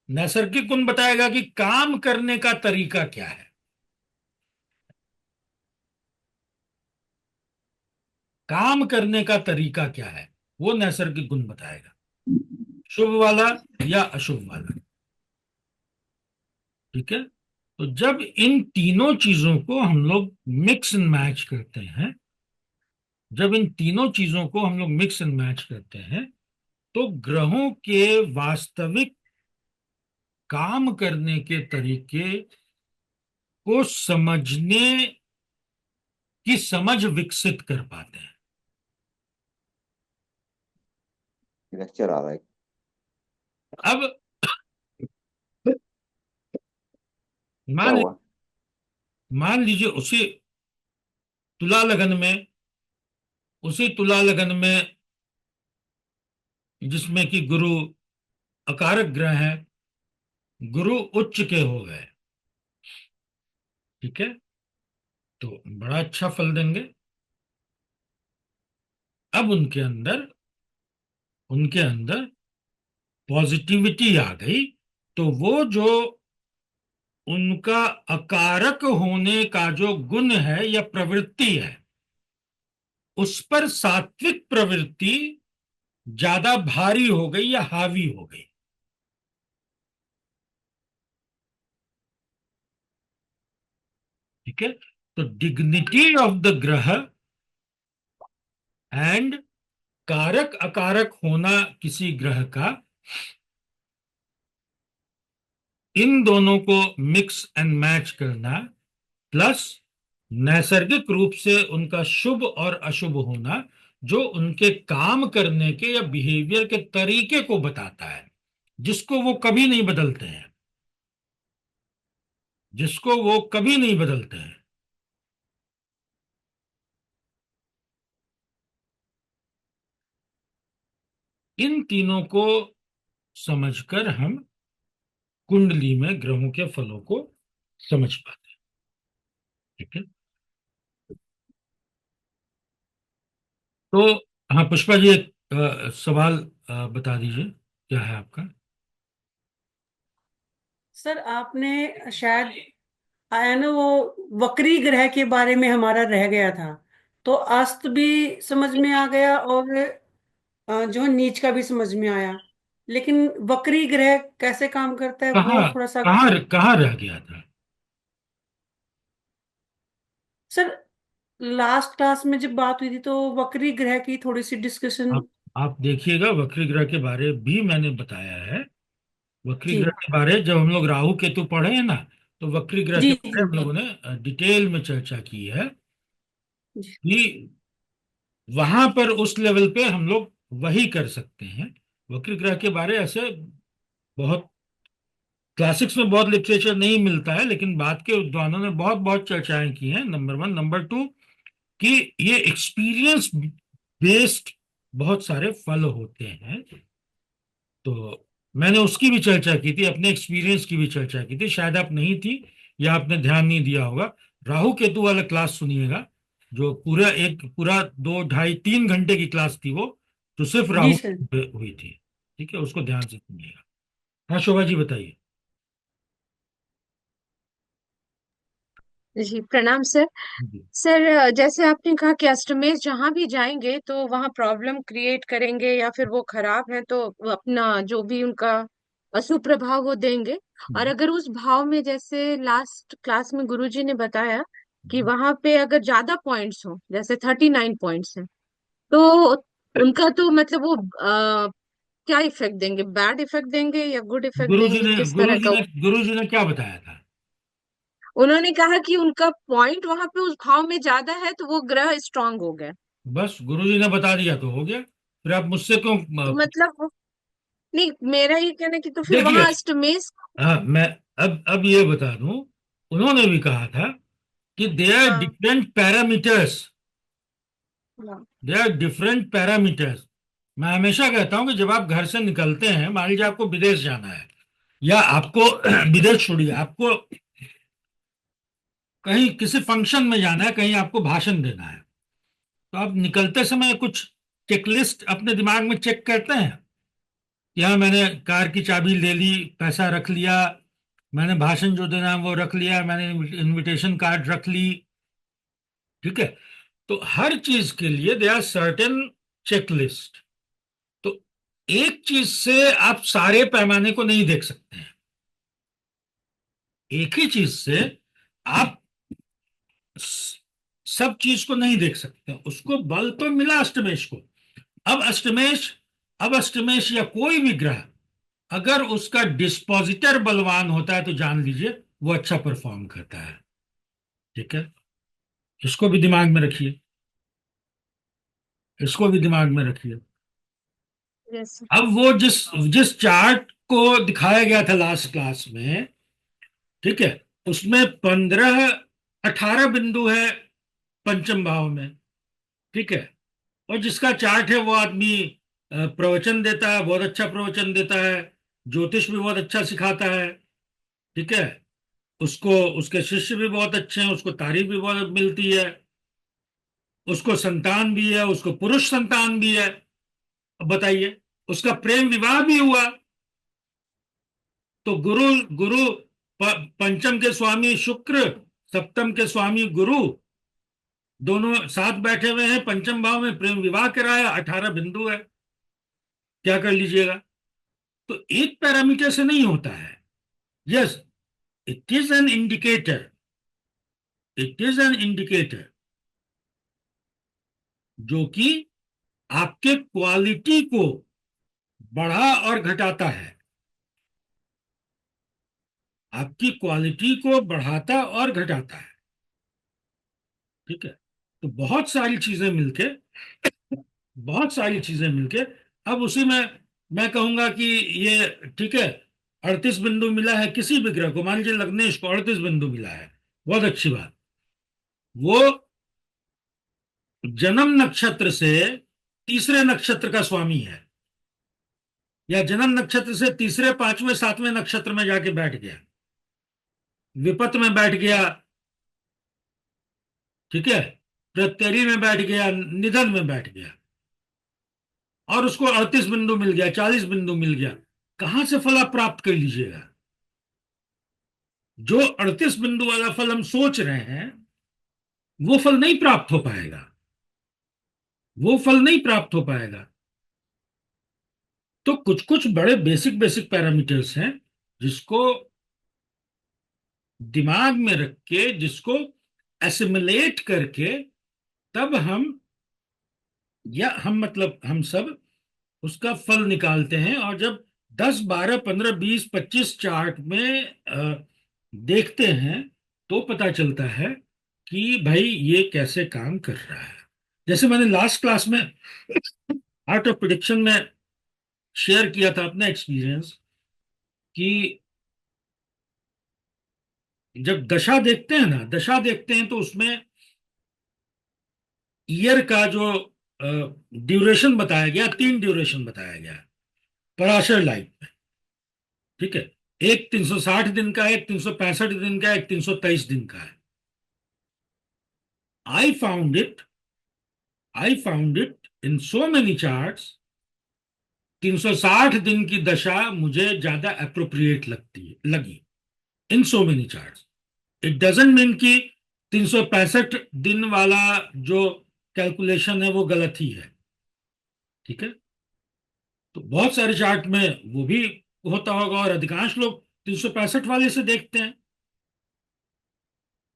नैसर्गिक गुण बताएगा कि काम करने का तरीका क्या है। काम करने का तरीका क्या है, वो नैसर्गिक गुण बताएगा, शुभ वाला या अशुभ वाला। ठीक है। तो जब इन तीनों चीजों को हम लोग मिक्स एंड मैच करते हैं, जब इन तीनों चीजों को हम लोग मिक्स एंड मैच करते हैं, तो ग्रहों के वास्तविक काम करने के तरीके को समझने की समझ विकसित कर पाते हैं। लेक्चर आ रहा है। अब क्या मान हुआ? मान लीजिए उसी तुला लगन में जिसमें कि गुरु अकारक ग्रह है, गुरु उच्च के हो गए, ठीक है, तो बड़ा अच्छा फल देंगे। अब उनके अंदर पॉजिटिविटी आ गई, तो वो जो उनका अकारक होने का जो गुण है या प्रवृत्ति है, उस पर सात्विक प्रवृत्ति ज्यादा भारी हो गई या हावी हो गई। ठीक है, तो डिग्निटी ऑफ द ग्रह एंड कारक अकारक होना किसी ग्रह का, इन दोनों को मिक्स एंड मैच करना, प्लस नैसर्गिक रूप से उनका शुभ और अशुभ होना, जो उनके काम करने के या बिहेवियर के तरीके को बताता है, जिसको वो कभी नहीं बदलते हैं, इन तीनों को समझकर हम कुंडली में ग्रहों के फलों को समझ पाते हैं। ठीक है, तो हाँ पुष्पा जी, एक सवाल बता दीजिए, क्या है आपका? सर आपने शायद आया ना वो वक्री ग्रह के बारे में हमारा रह गया था, तो अस्त भी समझ में आ गया और जो है नीच का भी समझ में आया, लेकिन वक्री ग्रह कैसे काम करता है वो कहाँ थोड़ा सा। कहाँ कहाँ रह गया था? सर लास्ट क्लास में जब बात हुई थी तो वक्री ग्रह की थोड़ी सी डिस्कशन। आप देखिएगा, वक्री ग्रह के बारे भी मैंने बताया है। वक्री जी ग्रह के बारे जब हम लोग राहु केतु पढ़े हैं ना, तो वक्री ग्रह जी के बारे जी हम लोगों ने डिटेल में चर्चा की है जी कि वहां पर उस लेवल पे हम लोग वही कर सकते हैं। वक्री ग्रह के बारे ऐसे बहुत क्लासिक्स में बहुत लिटरेचर नहीं मिलता है, लेकिन बाद के विद्वानों ने बहुत बहुत चर्चाएं की हैं, नंबर वन। नंबर टू, कि ये एक्सपीरियंस बेस्ड बहुत सारे फल होते हैं। तो मैंने उसकी भी चर्चा की थी, अपने एक्सपीरियंस की भी चर्चा की थी, शायद आप नहीं थी या आपने ध्यान नहीं दिया होगा। राहु केतु वाला क्लास सुनिएगा, जो पूरा 2 ढाई 3 घंटे की क्लास थी वो, तो सिर्फ जी राहु सर। पे हुई थी। ठीक है, उसको ध्यान से सुनिएगा। हाँ शोभा जी बताइए। जी प्रणाम सर। जी। सर जैसे आपने कहा कि अष्टमेश जहां भी जाएंगे तो वहां प्रॉब्लम क्रिएट करेंगे या फिर वो खराब है तो वो अपना जो भी उनका अशुभ प्रभाव वो देंगे। और हम्म, अगर उस भाव में जैसे लास्ट क्लास में गुरुजी ने बताया कि हम्म। वहां पे अगर ज्यादा पॉइंट्स हो, जैसे 39 पॉइंट्स हैं, तो उनका तो मतलब वो क्या इफेक्ट देंगे, बैड इफेक्ट देंगे या गुड इफेक्ट गुरु जी देंगे, ने किस गुरु तरह जी का? ने गुरु जी ने क्या बताया था? उन्होंने कहा कि उनका पॉइंट वहां पे उस भाव में ज्यादा है तो वो ग्रह स्ट्रांग हो गए। बस गुरु जी ने बता दिया तो हो गया, फिर आप मुझसे क्यों तो मतलब नहीं, मेरा ये कहना है कि तो फिर देखिए। वहां अष्टमेश। हाँ, मैं अब ये बता दूं, उन्होंने भी कहा था कि दे आर हाँ डिफरेंट पैरामीटर्स, हाँ दे आर डिफरेंट पैरामीटर्स। मैं हमेशा कहता हूं कि जब आप घर से निकलते हैं, मान लीजिए आपको विदेश जाना है, या आपको विदेश छोड़िए, आपको कहीं किसी फंक्शन में जाना है, कहीं आपको भाषण देना है, तो आप निकलते समय कुछ चेकलिस्ट अपने दिमाग में चेक करते हैं। यहाँ मैंने कार की चाबी ले ली, पैसा रख लिया, मैंने भाषण जो देना है वो रख लिया, मैंने इनविटेशन कार्ड रख ली। ठीक है, तो हर चीज के लिए दे आर सर्टेन चेकलिस्ट। तो एक चीज से आप सारे पैमाने को नहीं देख सकते हैं, एक ही चीज से आप स- सब चीज को नहीं देख सकते हैं। उसको बल तो मिला अष्टमेश को। अब अष्टमेश अब अष्टमेश या कोई भी ग्रह अगर उसका डिस्पोजिटर बलवान होता है, तो जान लीजिए वो अच्छा परफॉर्म करता है। ठीक है, इसको भी दिमाग में रखिए, इसको भी दिमाग में रखिए। यस। अब वो जिस जिस चार्ट को दिखाया गया था लास्ट क्लास में, ठीक है, उसमें 18 बिंदु है पंचम भाव में, ठीक है, और जिसका चार्ट है वो आदमी प्रवचन देता है, बहुत अच्छा प्रवचन देता है, ज्योतिष भी बहुत अच्छा सिखाता है, ठीक है, उसको उसके शिष्य भी बहुत अच्छे हैं, उसको तारीफ भी बहुत मिलती है, उसको संतान भी है, उसको पुरुष संतान भी है। अब बताइए, उसका प्रेम विवाह भी हुआ। तो गुरु गुरु पंचम के स्वामी शुक्र, सप्तम के स्वामी गुरु, दोनों साथ बैठे हुए हैं पंचम भाव में, प्रेम विवाह कराया, 18 बिंदु है। क्या कर लीजिएगा? तो एक पैरामीटर से नहीं होता है। Yes, it is an indicator, it is an indicator जो कि आपके क्वालिटी को बढ़ा और घटाता है, आपकी क्वालिटी को बढ़ाता और घटाता है, ठीक है। तो बहुत सारी चीजें मिलके, बहुत सारी चीजें मिलके, अब उसी में मैं कहूंगा कि ये ठीक है, 38 बिंदु मिला है किसी भी ग्रह को, मान लीजिए लग्नेश को 38 बिंदु मिला है, बहुत अच्छी बात। वो जन्म नक्षत्र से तीसरे नक्षत्र का स्वामी है, या जन्म नक्षत्र से तीसरे, पांचवें, सातवें नक्षत्र में जाके बैठ गया, विपत में बैठ गया, ठीक है, प्रत्यरी में बैठ गया, निधन में बैठ गया, और उसको 38 बिंदु मिल गया, 40 बिंदु मिल गया। कहां से फल आप प्राप्त कर लीजिएगा? जो 38 बिंदु वाला फल हम सोच रहे हैं, वो फल नहीं प्राप्त हो पाएगा, वो फल नहीं प्राप्त हो पाएगा। तो कुछ कुछ बड़े बेसिक बेसिक पैरामीटर्स हैं जिसको दिमाग में रख के, जिसको एसिमुलेट करके, तब हम, या हम मतलब हम सब उसका फल निकालते हैं। और जब 10, 12, 15, 20, 25 चार्ट में देखते हैं तो पता चलता है कि भाई ये कैसे काम कर रहा है। जैसे मैंने लास्ट क्लास में आर्ट ऑफ प्रिडिक्शन में शेयर किया था अपना एक्सपीरियंस, कि जब दशा देखते हैं ना, दशा देखते हैं तो उसमें ईयर का जो ड्यूरेशन बताया गया, 3 ड्यूरेशन बताया गया है पराशर लाइफ में, ठीक है। एक 360 दिन का है, एक 365 दिन का है, एक 323 दिन का है। I found it in so many charts, 360 दिन की दशा मुझे ज्यादा अप्रोप्रिएट लगी in so many charts. It doesn't mean कि 365 दिन वाला जो कैलकुलेशन है वो गलत ही है, ठीक है। तो बहुत सारे चार्ट में वो भी होता होगा, और अधिकांश लोग 365 वाले से देखते हैं।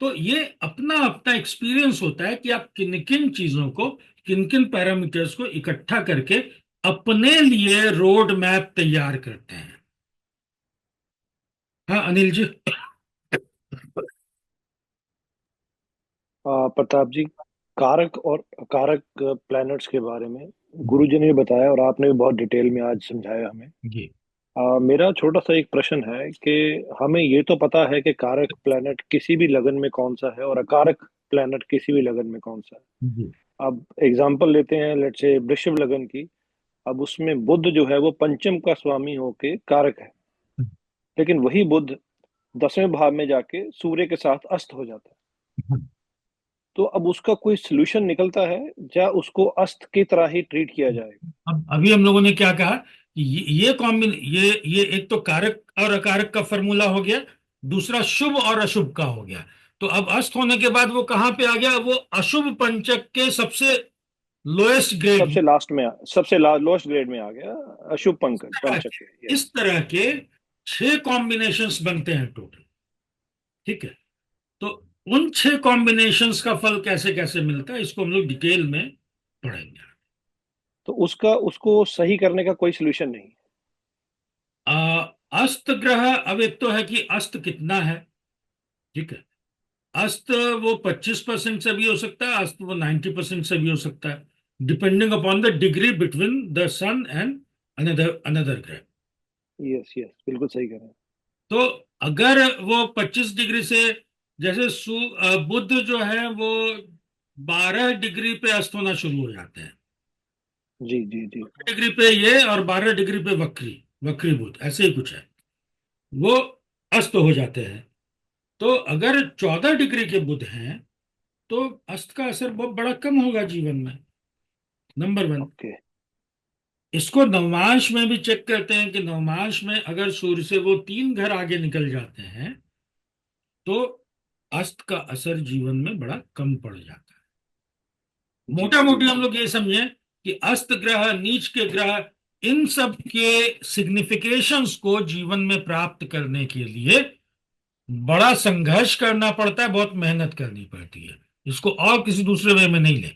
तो ये अपना अपना एक्सपीरियंस होता है कि आप किन किन चीजों को, किन किन पैरामीटर्स को इकट्ठा करके अपने लिए रोड मैप तैयार करते हैं। हाँ अनिल जी। प्रताप जी, कारक और अकारक प्लैनेट्स के बारे में गुरुजी ने बताया और आपने भी बहुत डिटेल में आज समझाया हमें। जी मेरा छोटा सा एक प्रश्न है कि हमें ये तो पता है कि कारक प्लैनेट किसी भी लगन में कौन सा है और अकारक प्लैनेट किसी भी लगन में कौन सा है। जी अब एग्जांपल लेते हैं, लेट्स से वृषभ लगन की। अब उसमें बुध जो है वो पंचम का स्वामी होके कारक है, लेकिन वही बुध 10वें भाव में जाके सूर्य के साथ अस्त हो जाता है। तो अब उसका कोई सोल्यूशन निकलता है या उसको अस्त की तरह ही ट्रीट किया जाएगा? अब अभी हम लोगों ने क्या कहा कि ये कॉम्बिन ये एक तो कारक और अकारक का फॉर्मूला हो गया, दूसरा शुभ और अशुभ का हो गया। तो अब अस्त होने के बाद वो कहां पे आ गया? वो अशुभ पंचक के सबसे लोएस्ट ग्रेड में। सबसे लास्ट में, सबसे लोएस्ट ग्रेड में आ गया अशुभ पंचक के। इस तरह के 6 कॉम्बिनेशंस बनते हैं टोटल, ठीक है। तो उन 6 कॉम्बिनेशंस का फल कैसे कैसे मिलता है, इसको हम लोग डिटेल में पढ़ेंगे। तो उसका, उसको सही करने का कोई सोल्यूशन नहीं? अस्त ग्रह, अब एक तो है कि अस्त कितना है, ठीक है। अस्त वो 25% से भी हो सकता है, अस्त वो 90% से भी हो सकता है, depending upon the degree between the sun and another another ग्रह। यस यस, बिल्कुल सही कह रहे हैं। तो अगर वो 25 डिग्री से, जैसे बुध जो है वो 12 डिग्री पे अस्त होना शुरू हो जाते हैं, जी जी जी। डिग्री पे ये और 12 डिग्री पे वक्री, वक्री बुध ऐसे ही कुछ है, वो अस्त हो जाते हैं। तो अगर 14 डिग्री के बुध हैं तो अस्त का असर बहुत बड़ा कम होगा जीवन में, नंबर वन। ओके। इसको नवमांश में भी चेक करते हैं कि नवमांश में अगर सूर्य से वो 3 घर आगे निकल जाते हैं तो अस्त का असर जीवन में बड़ा कम पड़ जाता है। जी मोटा जी मोटी हम जी। लोग ये समझे कि अस्त ग्रह, नीच के ग्रह, इन सब के सिग्निफिकेशंस को जीवन में प्राप्त करने के लिए बड़ा संघर्ष करना पड़ता है, बहुत मेहनत करनी पड़ती है। इसको और किसी दूसरे वे में नहीं ले।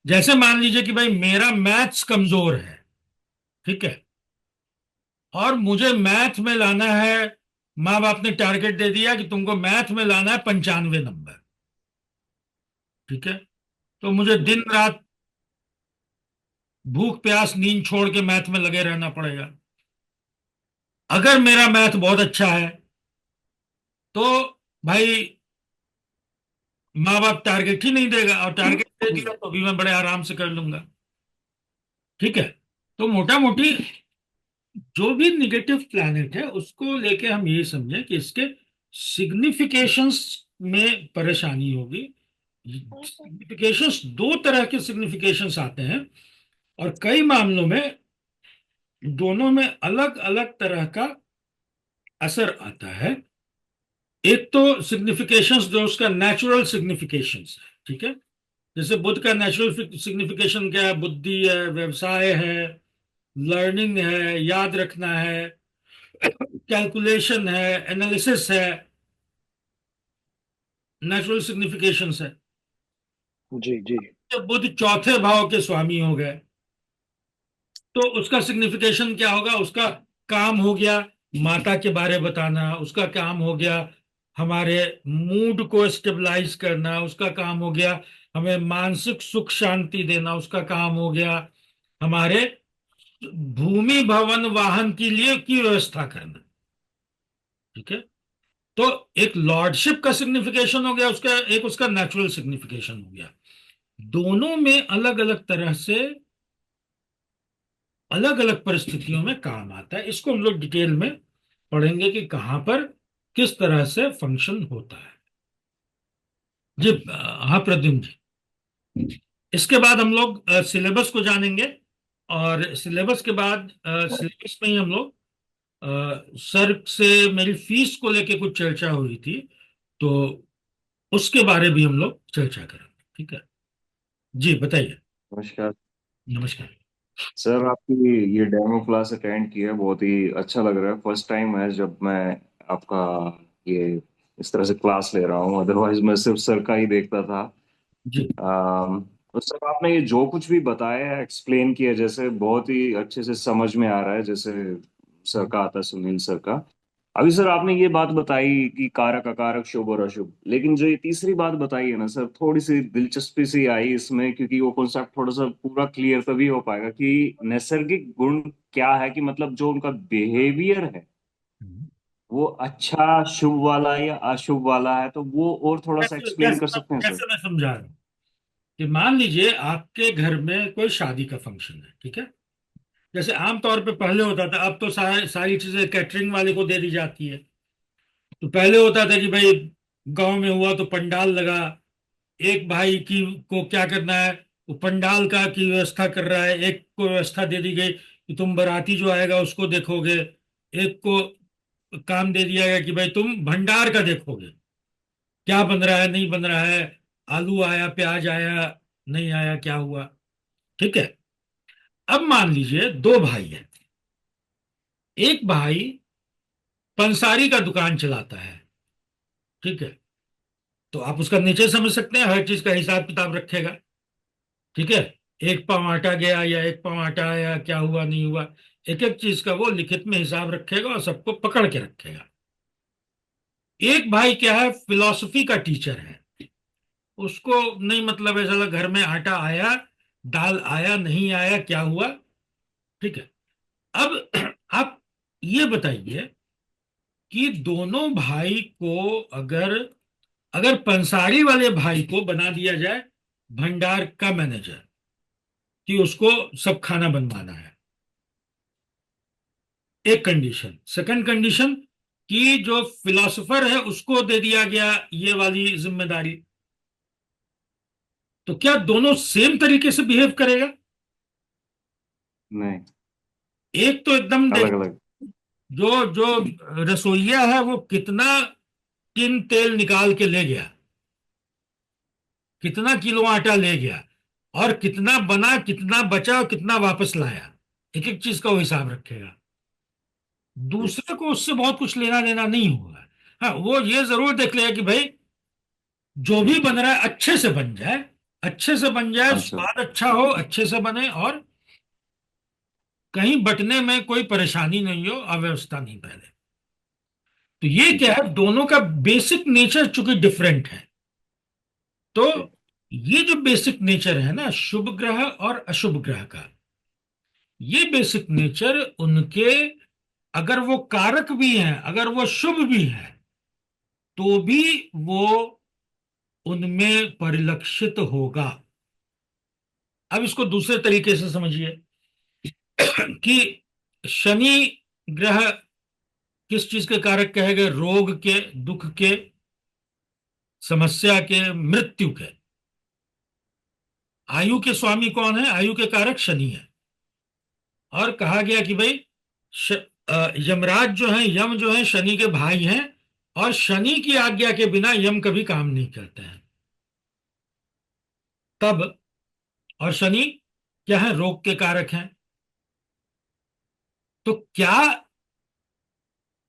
जैसे मान लीजिए कि भाई मेरा मैथ्स कमजोर है, ठीक है, और मुझे मैथ में लाना है, माँ बाप ने टारगेट दे दिया कि तुमको मैथ में लाना है 95 नंबर, ठीक है, तो मुझे दिन रात भूख प्यास नींद छोड़ के मैथ में लगे रहना पड़ेगा। अगर मेरा मैथ बहुत अच्छा है तो भाई माँ बाप टारगेट ही नहीं देगा, और टारगेट दे दिया तो भी मैं बड़े आराम से कर लूंगा, ठीक है। तो मोटा मोटी जो भी निगेटिव प्लैनेट है उसको लेके हम ये समझें कि इसके सिग्निफिकेशंस में परेशानी होगी। सिग्निफिकेशंस, दो तरह के सिग्निफिकेशंस आते हैं, और कई मामलों में दोनों में अलग अलग तरह का असर आता है। एक तो सिग्निफिकेशंस जो उसका नेचुरल सिग्निफिकेशंस है, ठीक है, जैसे बुद्ध का नेचुरल सिग्निफिकेशन क्या है, बुद्धि है, व्यवसाय है, लर्निंग है, याद रखना है, कैलकुलेशन है, एनालिसिस है, नेचुरल सिग्निफिकेशंस है। जी जी। जब बुद्ध चौथे भाव के स्वामी हो गए तो उसका सिग्निफिकेशन क्या होगा, उसका काम हो गया माता के बारे बताना, उसका काम हो गया हमारे मूड को स्टेबलाइज करना, उसका काम हो गया हमें मानसिक सुख शांति देना, उसका काम हो गया हमारे भूमि भवन वाहन के लिए की व्यवस्था करना, ठीक है। तो एक लॉर्डशिप का सिग्निफिकेशन हो गया उसका, एक उसका नेचुरल सिग्निफिकेशन हो गया। दोनों में अलग अलग तरह से अलग अलग परिस्थितियों में काम आता है। इसको हम लोग डिटेल में पढ़ेंगे कि कहां पर किस तरह से फंक्शन होता है। जी हाँ प्रद्युम्न जी, इसके बाद हम लोग सिलेबस को जानेंगे, और सिलेबस के बाद सिलेबस में ही हम लोग सर से मेरी फीस को लेके कुछ चर्चा हुई थी, तो उसके बारे भी हम लोग चर्चा करेंगे, ठीक है। जी बताइए। नमस्कार नमस्कार। सर, आपकी ये डेमो क्लास अटेंड किया, बहुत ही अच्छा लग रहा है। फर्स्ट टाइम है जब मैं आपका ये इस तरह से क्लास ले रहा हूँ, अदरवाइज मैं सिर्फ सर का ही देखता था। जी तो सर, आपने ये जो कुछ भी बताया है, एक्सप्लेन किया, जैसे बहुत ही अच्छे से समझ में आ रहा है, जैसे सर का आता है, सुनील सर का। अभी सर आपने ये बात बताई कि कारक अकारक शुभ और अशुभ, लेकिन जो ये तीसरी बात बताई है ना सर, थोड़ी सी दिलचस्पी सी आई इसमें, क्योंकि वो कॉन्सेप्ट थोड़ा सा पूरा क्लियर तभी हो पाएगा कि नैसर्गिक गुण क्या है, कि मतलब जो उनका बिहेवियर है वो अच्छा शुभ वाला या अशुभ वाला है, तो वो और थोड़ा सा कैसे एक्सप्लेन कर कैसे सकते हैं सर? कैसे मैं समझा रहा हूँ कि मान लीजिए आपके घर में कोई शादी का फंक्शन है, ठीक है, जैसे आमतौर पे पहले होता था, अब तो सारी सारी चीजें कैटरिंग वाले को दे दी जाती है। तो पहले होता था कि भाई गांव में हुआ तो पंडाल लगा, एक भाई की को क्या करना है, वो पंडाल का की व्यवस्था कर रहा है, एक को व्यवस्था दे दी गई कि तुम बाराती जो आएगा उसको देखोगे, एक को काम दे दिया गया कि भाई तुम भंडार का देखोगे, क्या बन रहा है नहीं बन रहा है, आलू आया प्याज आया नहीं आया क्या हुआ, ठीक है। अब मान लीजिए दो भाई हैं, एक भाई पंसारी का दुकान चलाता है, ठीक है, तो आप उसका नेचर समझ सकते हैं, हर चीज का हिसाब किताब रखेगा, ठीक है। एक पाव आटा गया या एक पाव आटा आया, क्या हुआ नहीं हुआ, एक एक चीज का वो लिखित में हिसाब रखेगा और सबको पकड़ के रखेगा। एक भाई क्या है, फिलॉसफी का टीचर है, उसको नहीं मतलब है साला घर में आटा आया, दाल आया नहीं आया, क्या हुआ। ठीक है। अब आप ये बताइए कि दोनों भाई को अगर अगर पंसारी वाले भाई को बना दिया जाए भंडार का मैनेजर, कि उसको सब खाना बनवाना है, एक कंडीशन। सेकंड कंडीशन कि जो फिलोसोफर है उसको दे दिया गया ये वाली जिम्मेदारी, तो क्या दोनों सेम तरीके से बिहेव करेगा? नहीं, एक तो एकदम अलग देख, अलग। जो जो रसोइया है वो कितना टिन तेल निकाल के ले गया, कितना किलो आटा ले गया, और कितना बना, कितना बचा और कितना वापस लाया, एक एक चीज का वो हिसाब रखेगा। दूसरे को उससे बहुत कुछ लेना देना नहीं होगा। हाँ, वो ये जरूर देख लेगा कि भाई जो भी बन रहा है अच्छे से बन जाए, अच्छे से बन जाए, अच्छा। स्वाद अच्छा हो, अच्छे से बने, और कहीं बटने में कोई परेशानी नहीं हो, अव्यवस्था नहीं पहले। तो ये ठीक क्या है। है, दोनों का बेसिक नेचर चूंकि डिफरेंट है, तो ठीक। ये जो बेसिक नेचर है ना शुभ ग्रह और अशुभ ग्रह का, ये बेसिक नेचर उनके, अगर वो कारक भी हैं, अगर वो शुभ भी हैं, तो भी वो उनमें परिलक्षित होगा। अब इसको दूसरे तरीके से समझिए कि शनि ग्रह किस चीज के कारक कहे गए? रोग के, दुख के, समस्या के, मृत्यु के। आयु के स्वामी कौन है? आयु के कारक शनि है। और कहा गया कि भाई श, यमराज जो है, यम जो है शनि के भाई हैं, और शनि की आज्ञा के बिना यम कभी काम नहीं करते हैं। तब, और शनि क्या है? रोग के कारक हैं। तो क्या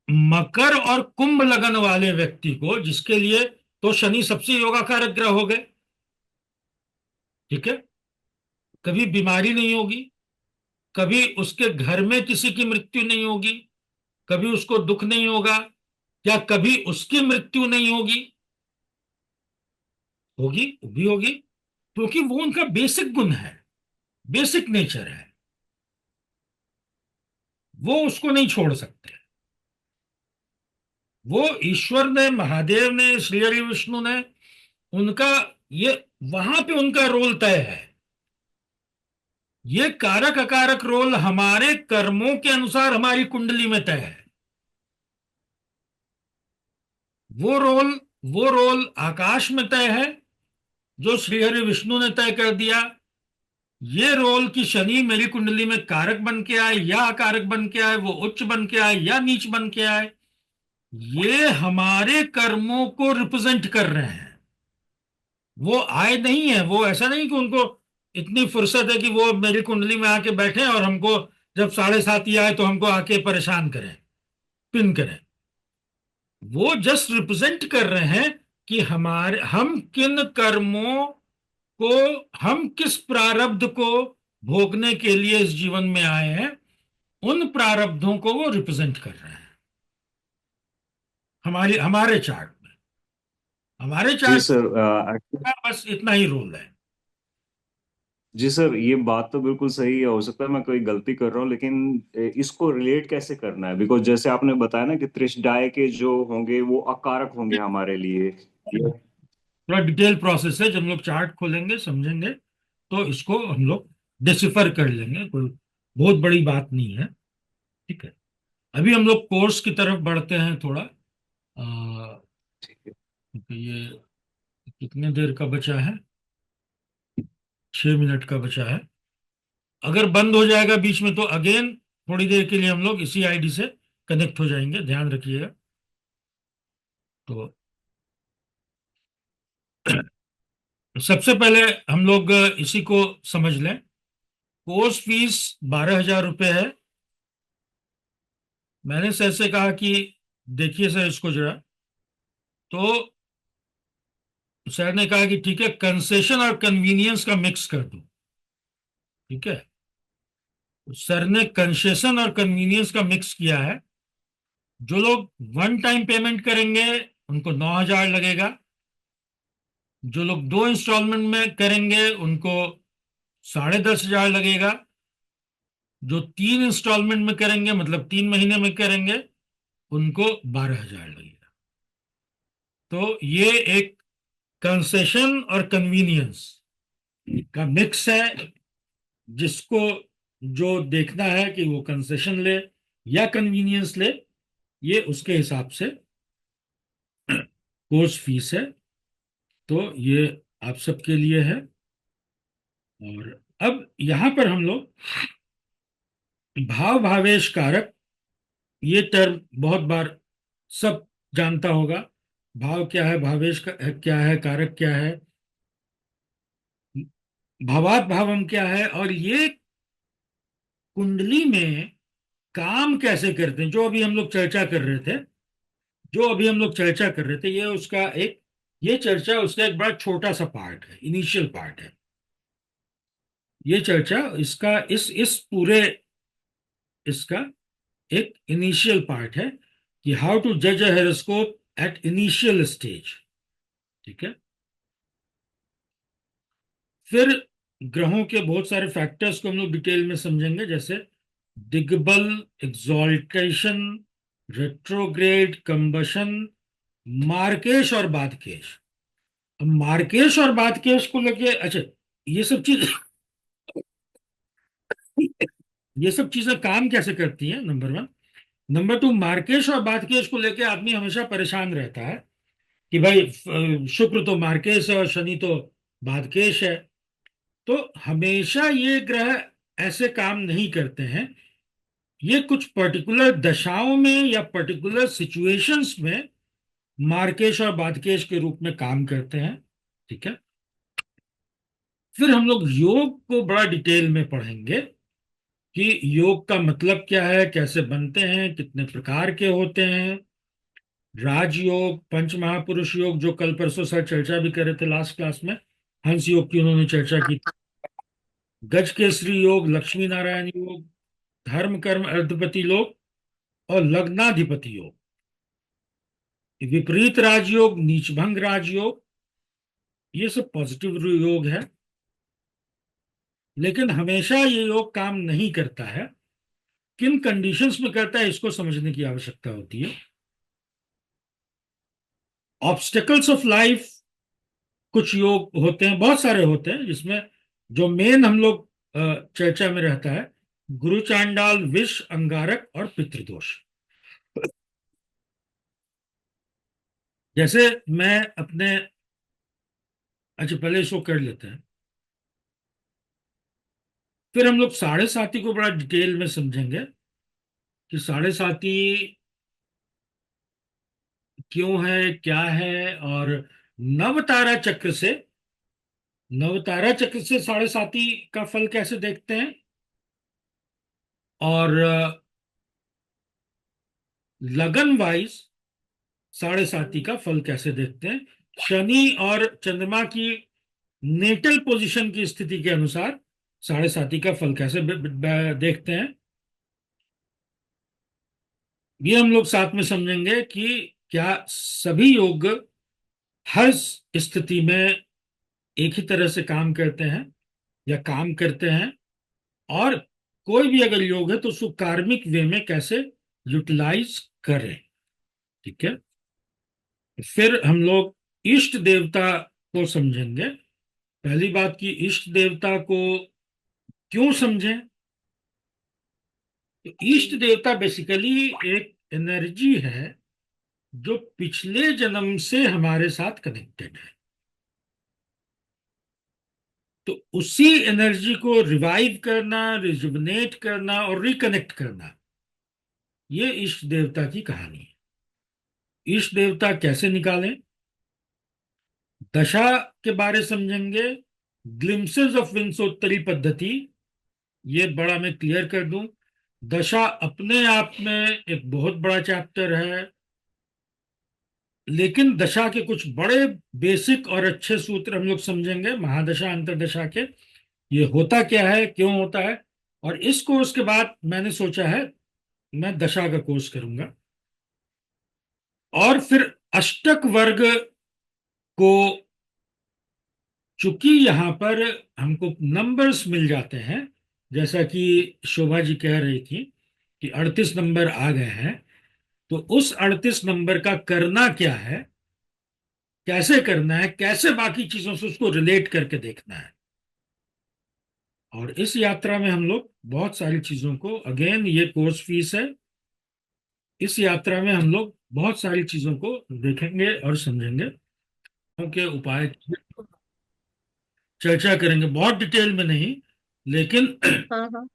मकर और कुंभ लगन वाले व्यक्ति को, जिसके लिए तो शनि सबसे योगाकारक ग्रह हो गए, ठीक है, कभी बीमारी नहीं होगी, कभी उसके घर में किसी की मृत्यु नहीं होगी, कभी उसको दुख नहीं होगा, या कभी उसकी मृत्यु नहीं होगी? होगी, वो भी होगी, क्योंकि वो उनका बेसिक गुण है, बेसिक नेचर है, वो उसको नहीं छोड़ सकते। वो ईश्वर ने, महादेव ने, श्री हरि विष्णु ने, उनका ये, वहां पे उनका रोल तय है। ये कारक अकारक रोल हमारे कर्मों के अनुसार हमारी कुंडली में तय है। वो रोल वो रोल आकाश में तय है, जो श्री हरि विष्णु ने तय कर दिया। ये रोल कि शनि मेरी कुंडली में कारक बन के आए या अकारक बन के आए, वो उच्च बन के आए या नीच बन के आए, ये हमारे कर्मों को रिप्रेजेंट कर रहे हैं। वो आए नहीं है, वो ऐसा नहीं कि उनको इतनी फुर्सत है कि वो मेरी कुंडली में आके बैठे और हमको जब 7:30 ही आए तो हमको आके परेशान करें, पिन करें। वो जस्ट रिप्रेजेंट कर रहे हैं कि हमारे, हम किन कर्मों को, हम किस प्रारब्ध को भोगने के लिए इस जीवन में आए हैं, उन प्रारब्धों को वो रिप्रेजेंट कर रहे हैं हमारे हमारे चार्ट में। हमारे जी चार्ट सर। का बस इतना ही रोल है। जी सर, ये बात तो बिल्कुल सही है। हो सकता है मैं कोई गलती कर रहा हूँ, लेकिन इसको रिलेट कैसे करना है? बिकॉज जैसे आपने बताया ना कि त्रिशदाय के जो होंगे वो अकारक होंगे हमारे लिए। ये थोड़ा डिटेल प्रोसेस है, जब हम लोग चार्ट खोलेंगे समझेंगे तो इसको हम लोग डिसिफर कर लेंगे, कोई बहुत बड़ी बात नहीं है। ठीक है, अभी हम लोग कोर्स की तरफ बढ़ते हैं थोड़ा। ठीक है। ये कितने देर का बचा है? 6 मिनट का बचा है। अगर बंद हो जाएगा बीच में तो अगेन थोड़ी देर के लिए हम लोग इसी आईडी से कनेक्ट हो जाएंगे, ध्यान रखिएगा। तो सबसे पहले हम लोग इसी को समझ लें। कोर्स फीस 12,000 रुपये है। मैंने सर से कहा कि देखिए सर इसको जरा, तो सर ने कहा कि ठीक है, कंसेशन और कन्वीनियंस का मिक्स कर दो। ठीक है, सर ने कंसेशन और कन्वीनियंस का मिक्स किया है। जो लोग वन टाइम पेमेंट करेंगे उनको 9,000 लगेगा। जो लोग 2 इंस्टॉलमेंट में करेंगे उनको 10,500 लगेगा। जो 3 इंस्टॉलमेंट में करेंगे, मतलब 3 महीने में करेंगे, उनको 12,000 लगेगा। तो ये एक कंसेशन और कन्वीनियंस का मिक्स है, जिसको जो देखना है कि वो कंसेशन ले या कन्वीनियंस ले, ये उसके हिसाब से कोर्स फीस है। तो ये आप सबके लिए है। और अब यहां पर हम लोग भाव भावेश कारक, ये टर्म बहुत बार सब जानता होगा। भाव क्या है, भावेश क्या है, कारक क्या है, भावात भावम क्या है, और ये कुंडली में काम कैसे करते हैं, जो अभी हम लोग चर्चा कर रहे थे। ये उसका एक, ये चर्चा उसका एक बड़ा छोटा सा पार्ट है, इनिशियल पार्ट है। ये चर्चा इसका इस पूरे इसका एक इनिशियल पार्ट है कि हाउ टू जज अ हेरोस्कोप एट इनिशियल स्टेज। ठीक है। फिर ग्रहों के बहुत सारे फैक्टर्स को हम लोग डिटेल में समझेंगे, जैसे दिग्बल, एग्जॉल्टेशन, रेट्रोग्रेड, कंबशन, मार्केश और बादकेश। अब मार्केश और बादकेश को लेके, अच्छा, ये सब चीज ये सब चीजें काम कैसे करती हैं, नंबर 1। नंबर 2, मार्केश और बादकेश को लेके आदमी हमेशा परेशान रहता है कि भाई शुक्र तो मार्केश है और शनि तो बादकेश है। तो हमेशा ये ग्रह ऐसे काम नहीं करते हैं। ये कुछ पर्टिकुलर दशाओं में या पर्टिकुलर सिचुएशंस में मार्केश और बादकेश के रूप में काम करते हैं। ठीक है। फिर हम लोग योग को बड़ा डिटेल में पढ़ेंगे कि योग का मतलब क्या है, कैसे बनते हैं, कितने प्रकार के होते हैं। राजयोग, पंच महापुरुष योग, जो कल परसों सर चर्चा भी कर रहे थे लास्ट क्लास में, हंस योग की उन्होंने चर्चा की। गज केसरी योग, लक्ष्मी नारायण योग, धर्म कर्म अर्धपति योग, और लग्नाधिपति योग। विपरीत राजयोग, नीचभंग राजयोग, ये सब पॉजिटिव योग है। लेकिन हमेशा ये योग काम नहीं करता है। किन कंडीशंस में करता है, इसको समझने की आवश्यकता होती है। ऑब्स्टेकल्स ऑफ लाइफ, कुछ योग होते हैं, बहुत सारे होते हैं, जिसमें जो मेन हम लोग चर्चा में रहता है, गुरु चांडाल, विष, अंगारक और पितृदोष। जैसे मैं अपने, अच्छा पहले इसको कर लेते हैं, फिर हम लोग साढ़े साती को बड़ा डिटेल में समझेंगे कि साढ़े साती क्यों है, क्या है। और नवतारा चक्र से साढ़े साती का फल कैसे देखते हैं, और लगन वाइज साढ़े साती का फल कैसे देखते हैं। शनि और चंद्रमा की नेटल पोजीशन की स्थिति के अनुसार साढ़े साती का फल कैसे देखते हैं, ये हम लोग साथ में समझेंगे कि क्या सभी योग हर स्थिति में एक ही तरह से काम करते हैं या काम करते हैं, और कोई भी अगर योग है तो उसको कार्मिक वे में कैसे यूटिलाइज करें। ठीक है। फिर हम लोग इष्ट देवता को समझेंगे। पहली बात की, इष्ट देवता को क्यों समझें। तो इष्ट देवता बेसिकली एक एनर्जी है जो पिछले जन्म से हमारे साथ कनेक्टेड है। तो उसी एनर्जी को रिवाइव करना, रिजुवनेट करना और रिकनेक्ट करना, ये इष्ट देवता की कहानी है। इष्ट देवता कैसे निकालें, दशा के बारे समझेंगे। ग्लिम्सेस ऑफ विंशोत्तरी पद्धति, ये बड़ा मैं क्लियर कर दूं, दशा अपने आप में एक बहुत बड़ा चैप्टर है, लेकिन दशा के कुछ बड़े बेसिक और अच्छे सूत्र हम लोग समझेंगे महादशा अंतरदशा के। ये होता क्या है, क्यों होता है। और इस कोर्स के बाद मैंने सोचा है मैं दशा का कोर्स करूंगा। और फिर अष्टक वर्ग को, चूंकि यहाँ पर हमको नंबर्स मिल जाते हैं, जैसा कि शोभा जी कह रही थी कि 38 नंबर आ गए हैं, तो उस 38 नंबर का करना क्या है, कैसे करना है, कैसे बाकी चीजों से उसको रिलेट करके देखना है। और इस यात्रा में हम लोग बहुत सारी चीजों को, अगेन ये कोर्स फीस है, इस यात्रा में हम लोग बहुत सारी चीजों को देखेंगे और समझेंगे, उनके उपाय की चर्चा करेंगे, बहुत डिटेल में नहीं, लेकिन हाँ हाँ।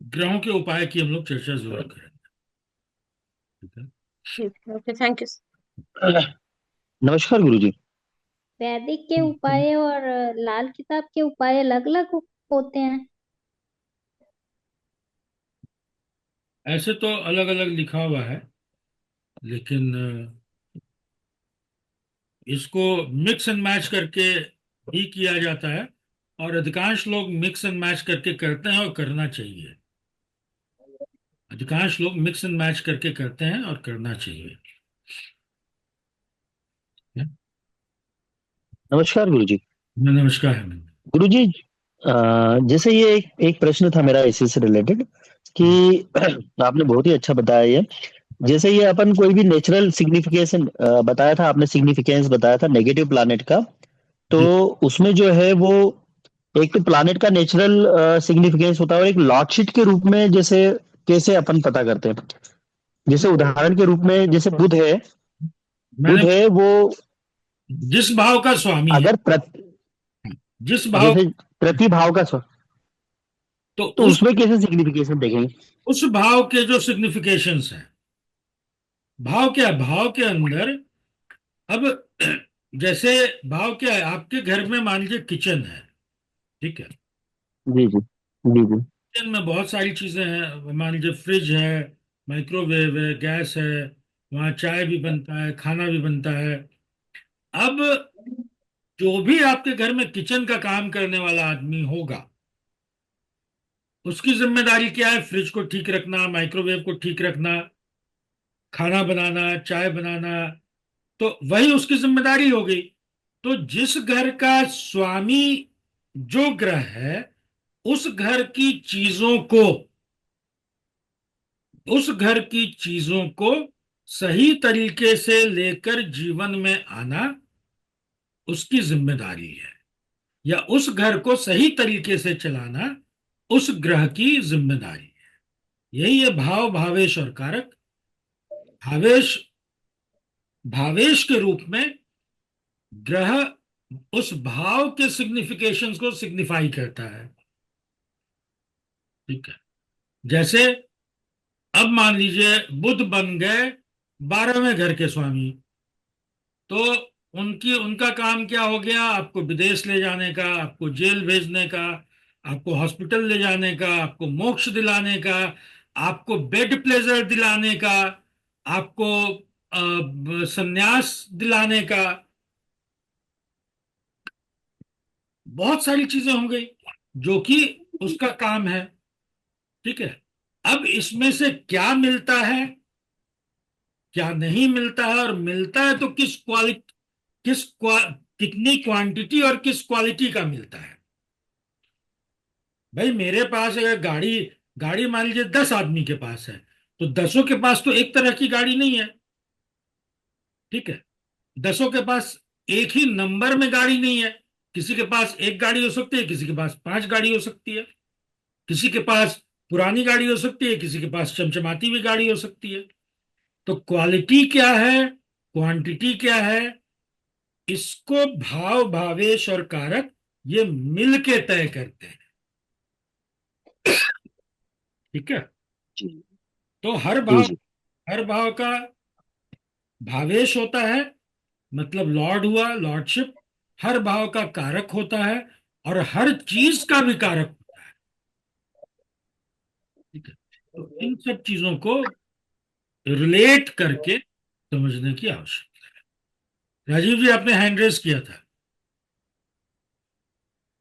ग्रहों के उपाय की हम लोग चर्चा जरूर करेंगे। ठीक है। ठीक है, ओके, थैंक यू। नमस्कार गुरुजी। वैदिक के उपाय और लाल किताब के उपाय अलग अलग होते हैं? ऐसे तो अलग अलग लिखा हुआ है, लेकिन इसको मिक्स एंड मैच करके भी किया जाता है, और अधिकांश लोग मिक्स एंड मैच करके करते हैं और करना चाहिए। अधिकांश लोग मिक्स एंड मैच करके करते हैं और करना चाहिए। नमस्कार गुरुजी। नमस्कार हेमंत। गुरुजी, जैसे ये एक प्रश्न था मेरा इसी से रिलेटेड कि आपने बहुत ही अच्छा बताया ये। जैसे ये अपन कोई भी नेचुरल सिग्निफिकेशन बताया था आपने, सिग्निफिकेंस बताया था नेगेटिव प्लैनेट का, तो जी। उसमें जो है वो एक तो प्लैनेट का नेचुरल सिग्निफिकेंस होता है, और एक लॉर्डशिप के रूप में जैसे कैसे अपन पता करते हैं। जैसे उदाहरण के रूप में जैसे बुध है, मैंने वो जिस भाव का स्वामी है, अगर जिस भाव, जैसे प्रतिभाव का तो तो उस उसमें कैसे सिग्निफिकेशन देखेंगे? उस भाव के जो सिग्निफिकेशंस हैं, भाव क्या है, भाव के अंदर, अब जैसे भाव क्या है, आपके घर में मान लीजिए किचन है, ठीक है, जी जी जी जी। किचन में बहुत सारी चीजें हैं, मान लीजिए फ्रिज है, माइक्रोवेव है, गैस है, वहाँ चाय भी बनता है, खाना भी बनता है। अब जो भी आपके घर में किचन का काम करने वाला आदमी होगा, उसकी जिम्मेदारी क्या है, फ्रिज को ठीक रखना, माइक्रोवेव को ठीक रखना, खाना बनाना, चाय बनाना, तो वही उसकी जिम्मेदारी हो गई। तो जिस घर का स्वामी जो ग्रह है, उस घर की चीजों को, उस घर की चीजों को सही तरीके से लेकर जीवन में आना उसकी जिम्मेदारी है, या उस घर को सही तरीके से चलाना उस ग्रह की जिम्मेदारी है। यही है भाव, भावेश और कारक। भावेश, भावेश के रूप में ग्रह उस भाव के सिग्निफिकेशंस को सिग्निफाई करता है। ठीक है। जैसे अब मान लीजिए बुध बन गए 12वें घर के स्वामी, तो उनका काम क्या हो गया, आपको विदेश ले जाने का, आपको जेल भेजने का, आपको हॉस्पिटल ले जाने का, आपको मोक्ष दिलाने का, आपको बेड प्लेजर दिलाने का, आपको संन्यास दिलाने का, बहुत सारी चीजें हो गई जो कि उसका काम है। ठीक है। अब इसमें से क्या मिलता है, क्या नहीं मिलता है, और मिलता है तो किस क्वालिटी, कितनी क्वांटिटी और किस क्वालिटी का मिलता है। भाई मेरे पास अगर गाड़ी गाड़ी मान लीजिए 10 आदमी के पास है, तो 10 के पास तो एक तरह की गाड़ी नहीं है। ठीक है। 10 के पास एक ही नंबर में गाड़ी नहीं है, किसी के पास एक गाड़ी हो सकती है, किसी के पास 5 गाड़ी हो सकती है, किसी के पास पुरानी गाड़ी हो सकती है, किसी के पास चमचमाती हुई गाड़ी हो सकती है। तो क्वालिटी क्या है, क्वांटिटी क्या है, इसको भाव, भावेश और कारक ये मिल के तय करते हैं। ठीक है। जी तो जी जी। हर भाव का भावेश होता है, मतलब लॉर्ड हुआ, लॉर्डशिप। हर भाव का कारक होता है, और हर चीज का भी कारक होता है। ठीक है। तो इन सब चीजों को रिलेट करके समझने की आवश्यकता है। राजीव जी, आपने हैंड रेस किया था।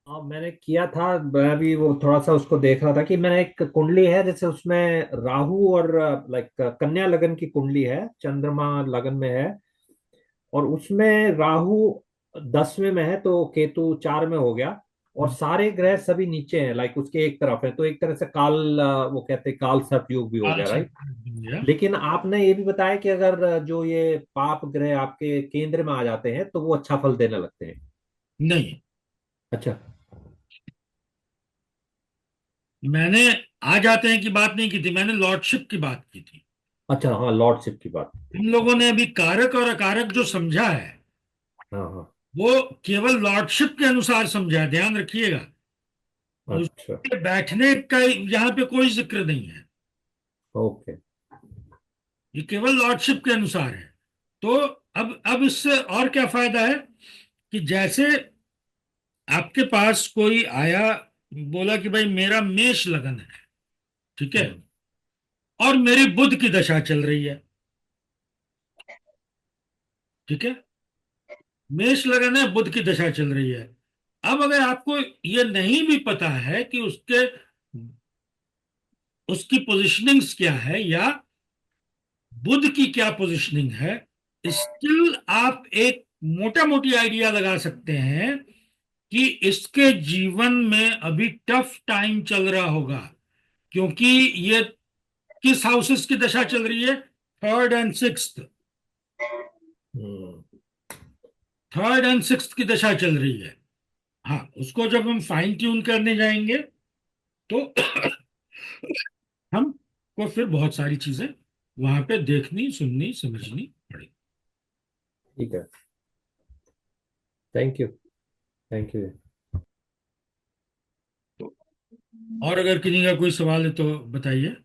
हाँ मैंने किया था। मैं भी वो थोड़ा सा उसको देख रहा था कि मैंने एक कुंडली है जैसे उसमें राहु और लाइक कन्या लगन की कुंडली है, चंद्रमा लगन में है, और उसमें राहु 10वें में है तो केतु 4 में हो गया, और सारे ग्रह सभी नीचे हैं, लाइक उसके एक तरफ है, तो एक तरह से काल वो कहते हैं काल सर्प योग भी हो गया, आंसर राइट। दिया। लेकिन आपने ये भी बताया कि अगर जो ये पाप ग्रह आपके केंद्र में आ जाते हैं तो वो अच्छा फल देने लगते हैं। नहीं, अच्छा। मैंने आ जाते हैं की बात नहीं की थी, मैंने लॉर्डशिप की बात की थी। अच्छा हाँ, लॉर्डशिप की बात। इन लोगों ने अभी कारक और अकारक जो समझा है हाँ हाँ। वो केवल लॉर्डशिप के अनुसार समझा है, ध्यान रखिएगा। अच्छा। उसके बैठने का यहाँ पे कोई जिक्र नहीं है, ओके। ये केवल लॉर्डशिप के अनुसार है। तो अब इससे और क्या फायदा है कि जैसे आपके पास कोई आया, बोला कि भाई मेरा मेष लगन है, ठीक है, हम्म। और मेरी बुध की दशा चल रही है, ठीक है, मेष लगन है, बुध की दशा चल रही है। अब अगर आपको ये नहीं भी पता है कि उसकी पोजिशनिंग्स क्या है या बुध की क्या पोजिशनिंग है, स्टिल आप एक मोटा मोटी आइडिया लगा सकते हैं कि इसके जीवन में अभी टफ टाइम चल रहा होगा, क्योंकि ये किस हाउसेस की दशा चल रही है, third and sixth, hmm. Third and sixth की दशा चल रही है। हाँ, उसको जब हम फाइन ट्यून करने जाएंगे तो हमको फिर बहुत सारी चीजें वहां पे देखनी, सुननी, समझनी पड़ेगी। ठीक है। Thank you. Thank you. तो और अगर किसी का कोई सवाल है तो बताइए।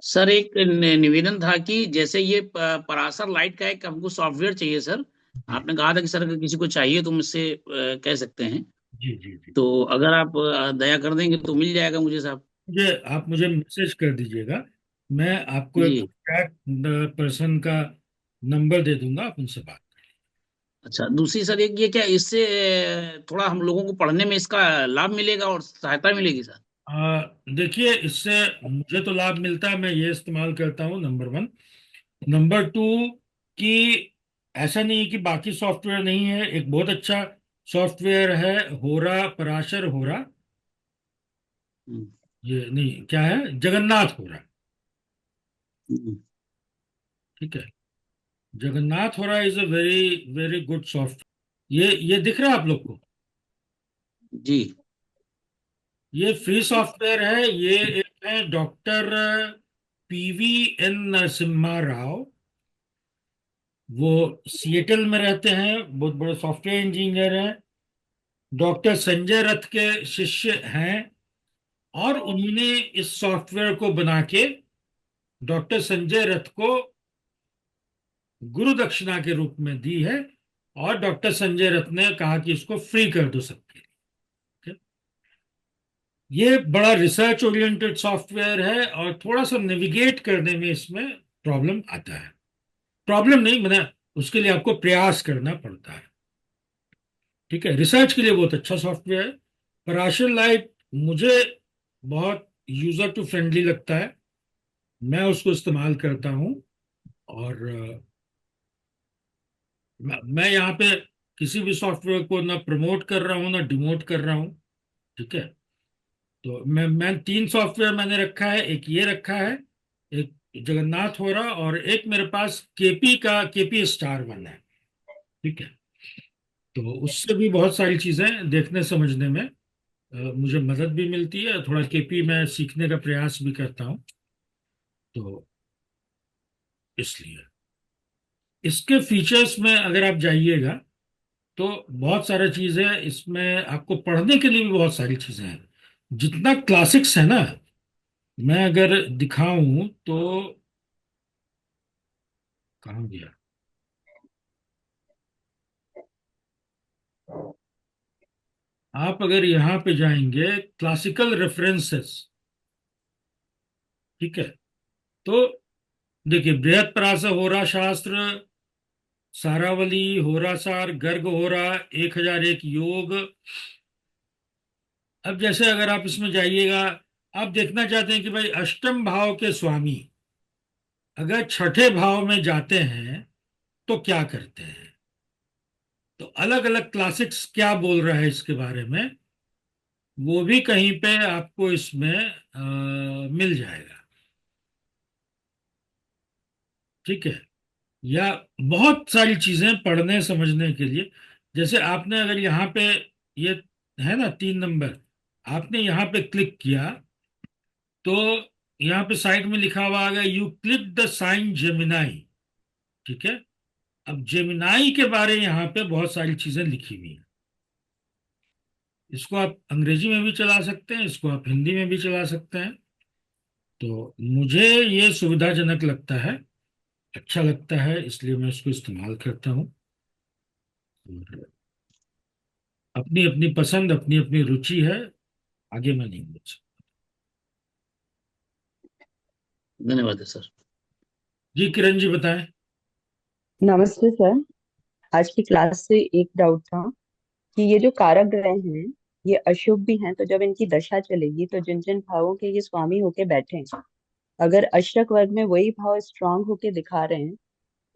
सर एक निवेदन था कि जैसे ये परासर लाइट का एक हमको सॉफ्टवेयर चाहिए सर। जी आपने कहा था कि सर अगर किसी को चाहिए तो मुझसे कह सकते हैं। जी जी जी। तो अगर आप दया कर देंगे तो मिल जाएगा मुझे साहब। आप मुझे मैसेज कर दीजिएगा, मैं आपको एक जी। पर्सन का नंबर दे दूंगा, आप उनसे बात। अच्छा, दूसरी सर एक ये क्या इससे थोड़ा हम लोगों को पढ़ने में इसका लाभ मिलेगा और सहायता मिलेगी सर? देखिए, इससे मुझे तो लाभ मिलता है, मैं ये इस्तेमाल करता हूँ, नंबर वन। नंबर टू, कि ऐसा नहीं है कि बाकी सॉफ्टवेयर नहीं है, एक बहुत अच्छा सॉफ्टवेयर है, होरा, पराशर होरा, हम्म, ये नहीं क्या है, जगन्नाथ होरा, हम्म, ठीक है, जगन्नाथ होरा is a very very good software. ये दिख रहा है आप लोग को, जी। ये फ्री सॉफ्टवेयर है। ये एक है doctor PV N Narasimha Rao, वो सिएटल में रहते हैं, बहुत बड़े सॉफ्टवेयर इंजीनियर हैं, डॉक्टर संजय रथ के शिष्य हैं, और उन्होंने इस सॉफ्टवेयर को बना के डॉक्टर संजय रथ को गुरु दक्षिणा के रूप में दी है, और डॉक्टर संजय रथ ने कहा कि इसको फ्री कर दो सबके लिए। ये बड़ा रिसर्च ओरिएंटेड सॉफ्टवेयर है, और थोड़ा सा नेविगेट करने में इसमें प्रॉब्लम आता है, प्रॉब्लम नहीं, मतलब उसके लिए आपको प्रयास करना पड़ता है, ठीक है। रिसर्च के लिए बहुत अच्छा सॉफ्टवेयर है। पराशर लाइट मुझे बहुत यूजर टू फ्रेंडली लगता है, मैं उसको इस्तेमाल करता हूँ, और मैं यहाँ पे किसी भी सॉफ्टवेयर को ना प्रमोट कर रहा हूँ ना डिमोट कर रहा हूँ, ठीक है। तो मैं तीन सॉफ्टवेयर मैंने रखा है, एक ये रखा है, एक जगन्नाथ हो रहा, और एक मेरे पास केपी का केपी स्टार वन है, ठीक है। तो उससे भी बहुत सारी चीजें देखने समझने में मुझे मदद भी मिलती है, थोड़ा केपी मैं सीखने का प्रयास भी करता हूँ, तो इसलिए इसके फीचर्स में अगर आप जाइएगा तो बहुत सारा चीज है इसमें, आपको पढ़ने के लिए भी बहुत सारी चीजें हैं, जितना क्लासिक्स है ना, मैं अगर दिखाऊं तो कहाँ गया, आप अगर यहाँ पे जाएंगे क्लासिकल रेफरेंसेस, ठीक है, तो देखिए बृहत पराशर होरा शास्त्र सारावली, होरासार, गर्ग होरा, 1001 योग। अब जैसे अगर आप इसमें जाइएगा, आप देखना चाहते हैं कि भाई अष्टम भाव के स्वामी अगर छठे भाव में जाते हैं तो क्या करते हैं, तो अलग अलग क्लासिक्स क्या बोल रहा है इसके बारे में, वो भी कहीं पे आपको इसमें मिल जाएगा। ठीक है। या बहुत सारी चीजें पढ़ने समझने के लिए, जैसे आपने अगर यहाँ पे ये है ना 3 नंबर, आपने यहाँ पे क्लिक किया तो यहाँ पे साइड में लिखा हुआ आ गया you click the sign Gemini. ठीक है। अब जेमिनाई के बारे यहाँ पे बहुत सारी चीजें लिखी हुई हैं। इसको आप अंग्रेजी में भी चला सकते हैं, इसको आप हिंदी में भी चला सकते हैं। तो मुझे ये सुविधाजनक लगता है, अच्छा लगता है, इसलिए मैं इसको इस्तेमाल करता हूँ। और अपनी अपनी पसंद, अपनी अपनी रुचि है, आगे मैं नहीं बोल सकता। धन्यवाद है सर। जी किरण जी बताएं। नमस्ते सर। आज की क्लास से एक डाउट था कि ये जो कारक ग्रह हैं ये अशुभ भी हैं, तो जब इनकी दशा चलेगी तो जिन जिन भावों के ये स्वामी होके बैठे हैं, अगर अष्टक वर्ग में वही भाव स्ट्रांग होके दिखा रहे हैं,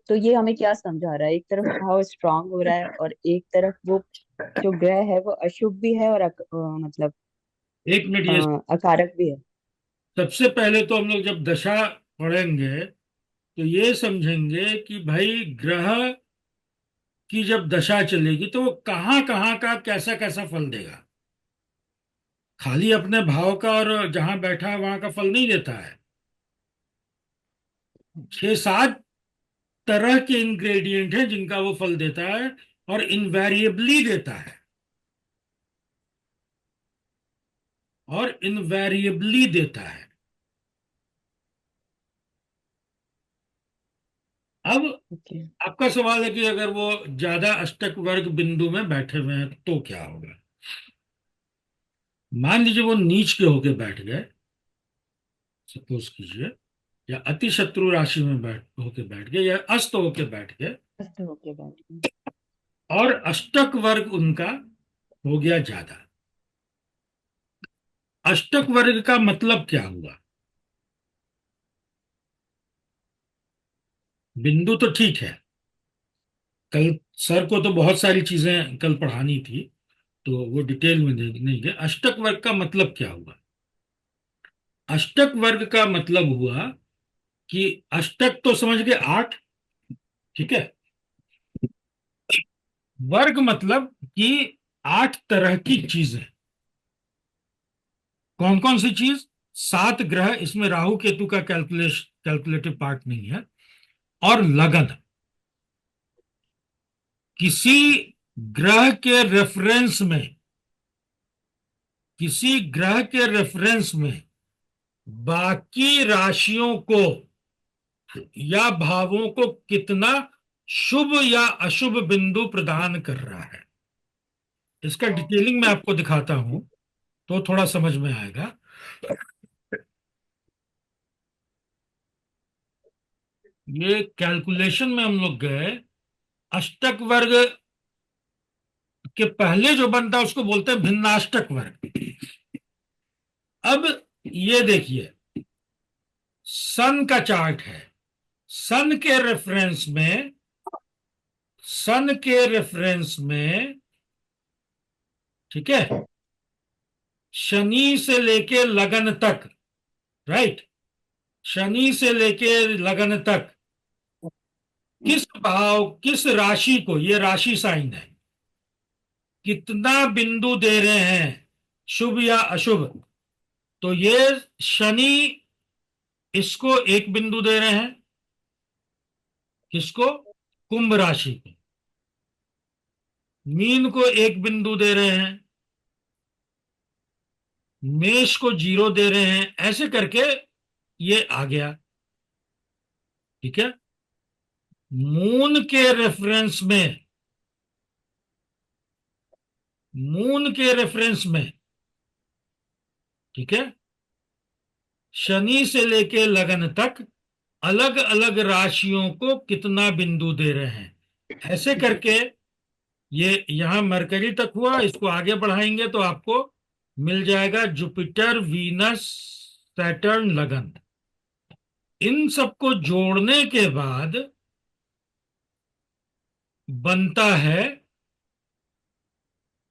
तो ये हमें क्या समझा रहा है? एक तरफ भाव स्ट्रांग हो रहा है और एक तरफ वो जो ग्रह है वो अशुभ भी है और मतलब एक मिनट, ये अकारक भी है। सबसे पहले तो हम लोग जब दशा पढ़ेंगे तो ये समझेंगे कि भाई ग्रह की जब दशा चलेगी तो वो कहाँ कहाँ का कैसा कैसा फल देगा। खाली अपने भाव का और जहां बैठा है वहां का फल नहीं देता है। 6-7 तरह के इंग्रेडिएंट हैं जिनका वो फल देता है, और इनवेरिएबली देता है, और इनवेरिएबली देता है। अब ओके। आपका सवाल है कि अगर वो ज्यादा अष्टक वर्ग बिंदु में बैठे हुए हैं तो क्या होगा। मान लीजिए वो नीच के होके बैठ गए, सपोज कीजिए, या अति शत्रु राशि में होके बैठ गए, या अस्त होके बैठ गए, अस्त होके बैठ गए। और अष्टक वर्ग उनका हो गया ज्यादा। अष्टक वर्ग का मतलब क्या हुआ? बिंदु तो ठीक है, कल सर को तो बहुत सारी चीजें कल पढ़ानी थी तो वो डिटेल में नहीं गए। अष्टक वर्ग का मतलब क्या हुआ? अष्टक वर्ग का मतलब हुआ कि अष्टक तो समझ गए 8, ठीक है। वर्ग मतलब कि 8 तरह की चीजें। कौन कौन सी चीज? 7 ग्रह, इसमें राहु केतु का कैलकुलेटिव पार्ट नहीं है, और लगन। किसी ग्रह के रेफरेंस में, किसी ग्रह के रेफरेंस में बाकी राशियों को या भावों को कितना शुभ या अशुभ बिंदु प्रदान कर रहा है, इसका डिटेलिंग मैं आपको दिखाता हूं तो थोड़ा समझ में आएगा। ये कैलकुलेशन में हम लोग गए, अष्टक वर्ग के पहले जो बनता है उसको बोलते हैं भिन्नाष्टक वर्ग। अब ये देखिए, सन का चार्ट है, सन के रेफरेंस में, सन के रेफरेंस में, ठीक है, शनि से लेके लगन तक, राइट, शनि से लेके लगन तक किस भाव, किस राशि को, ये राशि साइन है, कितना बिंदु दे रहे हैं, शुभ या अशुभ। तो ये शनि इसको 1 बिंदु दे रहे हैं, किसको? कुंभ राशि को। मीन को 1 बिंदु दे रहे हैं, मेष को 0 दे रहे हैं, ऐसे करके ये आ गया। ठीक है। मून के रेफरेंस में, मून के रेफरेंस में, ठीक है, शनि से लेके लगन तक अलग अलग राशियों को कितना बिंदु दे रहे हैं, ऐसे करके ये यहाँ मरकरी तक हुआ, इसको आगे बढ़ाएंगे तो आपको मिल जाएगा जुपिटर, वीनस, सैटर्न, लगन। इन सबको जोड़ने के बाद बनता है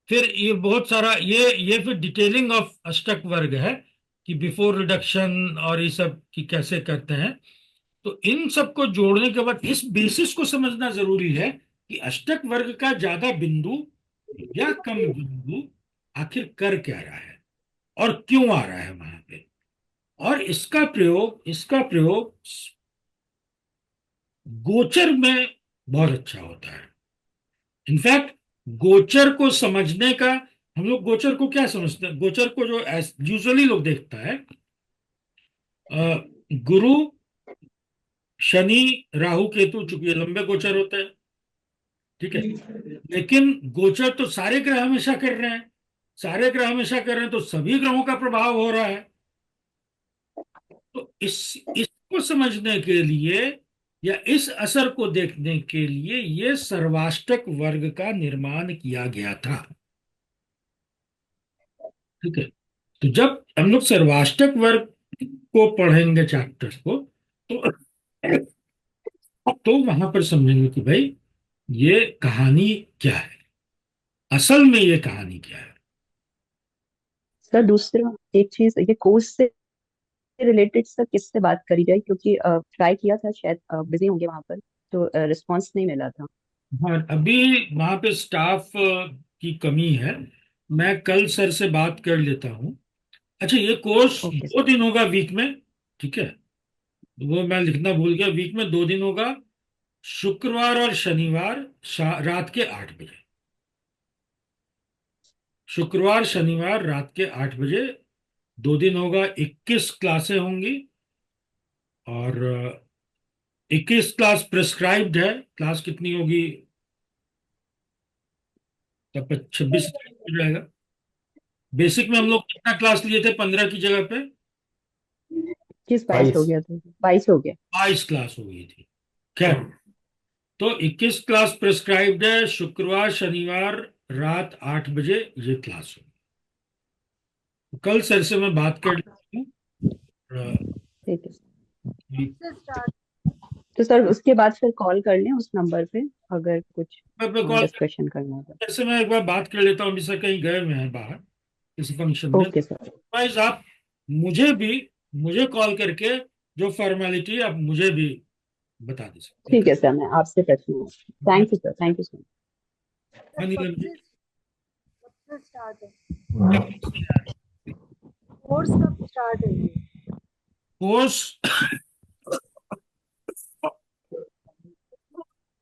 फिर ये बहुत सारा, ये फिर डिटेलिंग ऑफ अष्टक वर्ग है कि बिफोर रिडक्शन और ये सब की कैसे करते हैं। तो इन सबको जोड़ने के बाद इस बेसिस को समझना जरूरी है कि अष्टक वर्ग का ज्यादा बिंदु या कम बिंदु आखिर कर क्या रहा है और क्यों आ रहा है वहां पे। और इसका प्रयोग गोचर में बहुत अच्छा होता है। इनफैक्ट गोचर को समझने का, हम लोग गोचर को क्या समझते हैं, गोचर को जो यूजुअली लोग देखता है गुरु, शनि, राहु, केतु, चूंकि ये लंबे गोचर होते हैं, ठीक है। लेकिन गोचर तो सारे ग्रह हमेशा कर रहे हैं, सारे ग्रह हमेशा कर रहे हैं, तो सभी ग्रहों का प्रभाव हो रहा है। तो इसको समझने के लिए या इस असर को देखने के लिए ये सर्वाष्टक वर्ग का निर्माण किया गया था, ठीक है। तो जब हम लोग सर्वाष्टक वर्ग को पढ़ेंगे चैप्टर्स को, तो वहां पर समझेंगे कि भाई ये कहानी क्या है, असल में ये कहानी क्या है। सर दूसरा एक चीज, ये कोर्स से रिलेटेड सर किससे बात करी जाए, क्योंकि ट्राई किया था, शायद बिजी होंगे वहां पर, तो रिस्पांस नहीं मिला था। हाँ, अभी वहां पे स्टाफ की कमी है, मैं कल सर से बात कर लेता हूँ। अच्छा, ये कोर्स ओके 2 दिन होगा वीक में, ठीक है। वो मैं लिखना भूल गया, वीक में 2 दिन होगा, शुक्रवार और शनिवार रात के 8 बजे। शुक्रवार शनिवार रात के 8 बजे 2 दिन होगा, 21 क्लासें होंगी। और 21 क्लास प्रिस्क्राइब्ड है, क्लास कितनी होगी तब 26 हो जाएगा। बेसिक में हम लोग कितना क्लास लिए थे 15 की जगह पे? 21-22 हो 22। गया था, 22 हो गया। 22 क्लास हो गई थी। खैर, तो 21 क्लास प्रिस्क्राइब्ड है, शुक्रवार शनिवार रात 8 बजे ये क्लास होगी। कल सर से मैं बात कर लेता हूँ। ठीक है कि- तो सर उसके बाद फिर कॉल कर लें उस नंबर पे, अगर कुछ मैं कॉल डिस्कशन करना होगा। सर से मैं एक बार बात कर लेता हूँ, अभी सर कहीं गए हुए हैं बाहर किसी फंक्शन में। Okay sir. वाइज आप मुझे कॉल करके जो फॉर्मेलिटी आप मुझे भी बता दे सकते ठीक है सर, मैं आपसे टच में हूँ। हैं। Thank you sir, thank you so much. हाँ नीलम जी, कब से स्टार्ट है कोर्स, कब स्टार्ट है ये? कोर्स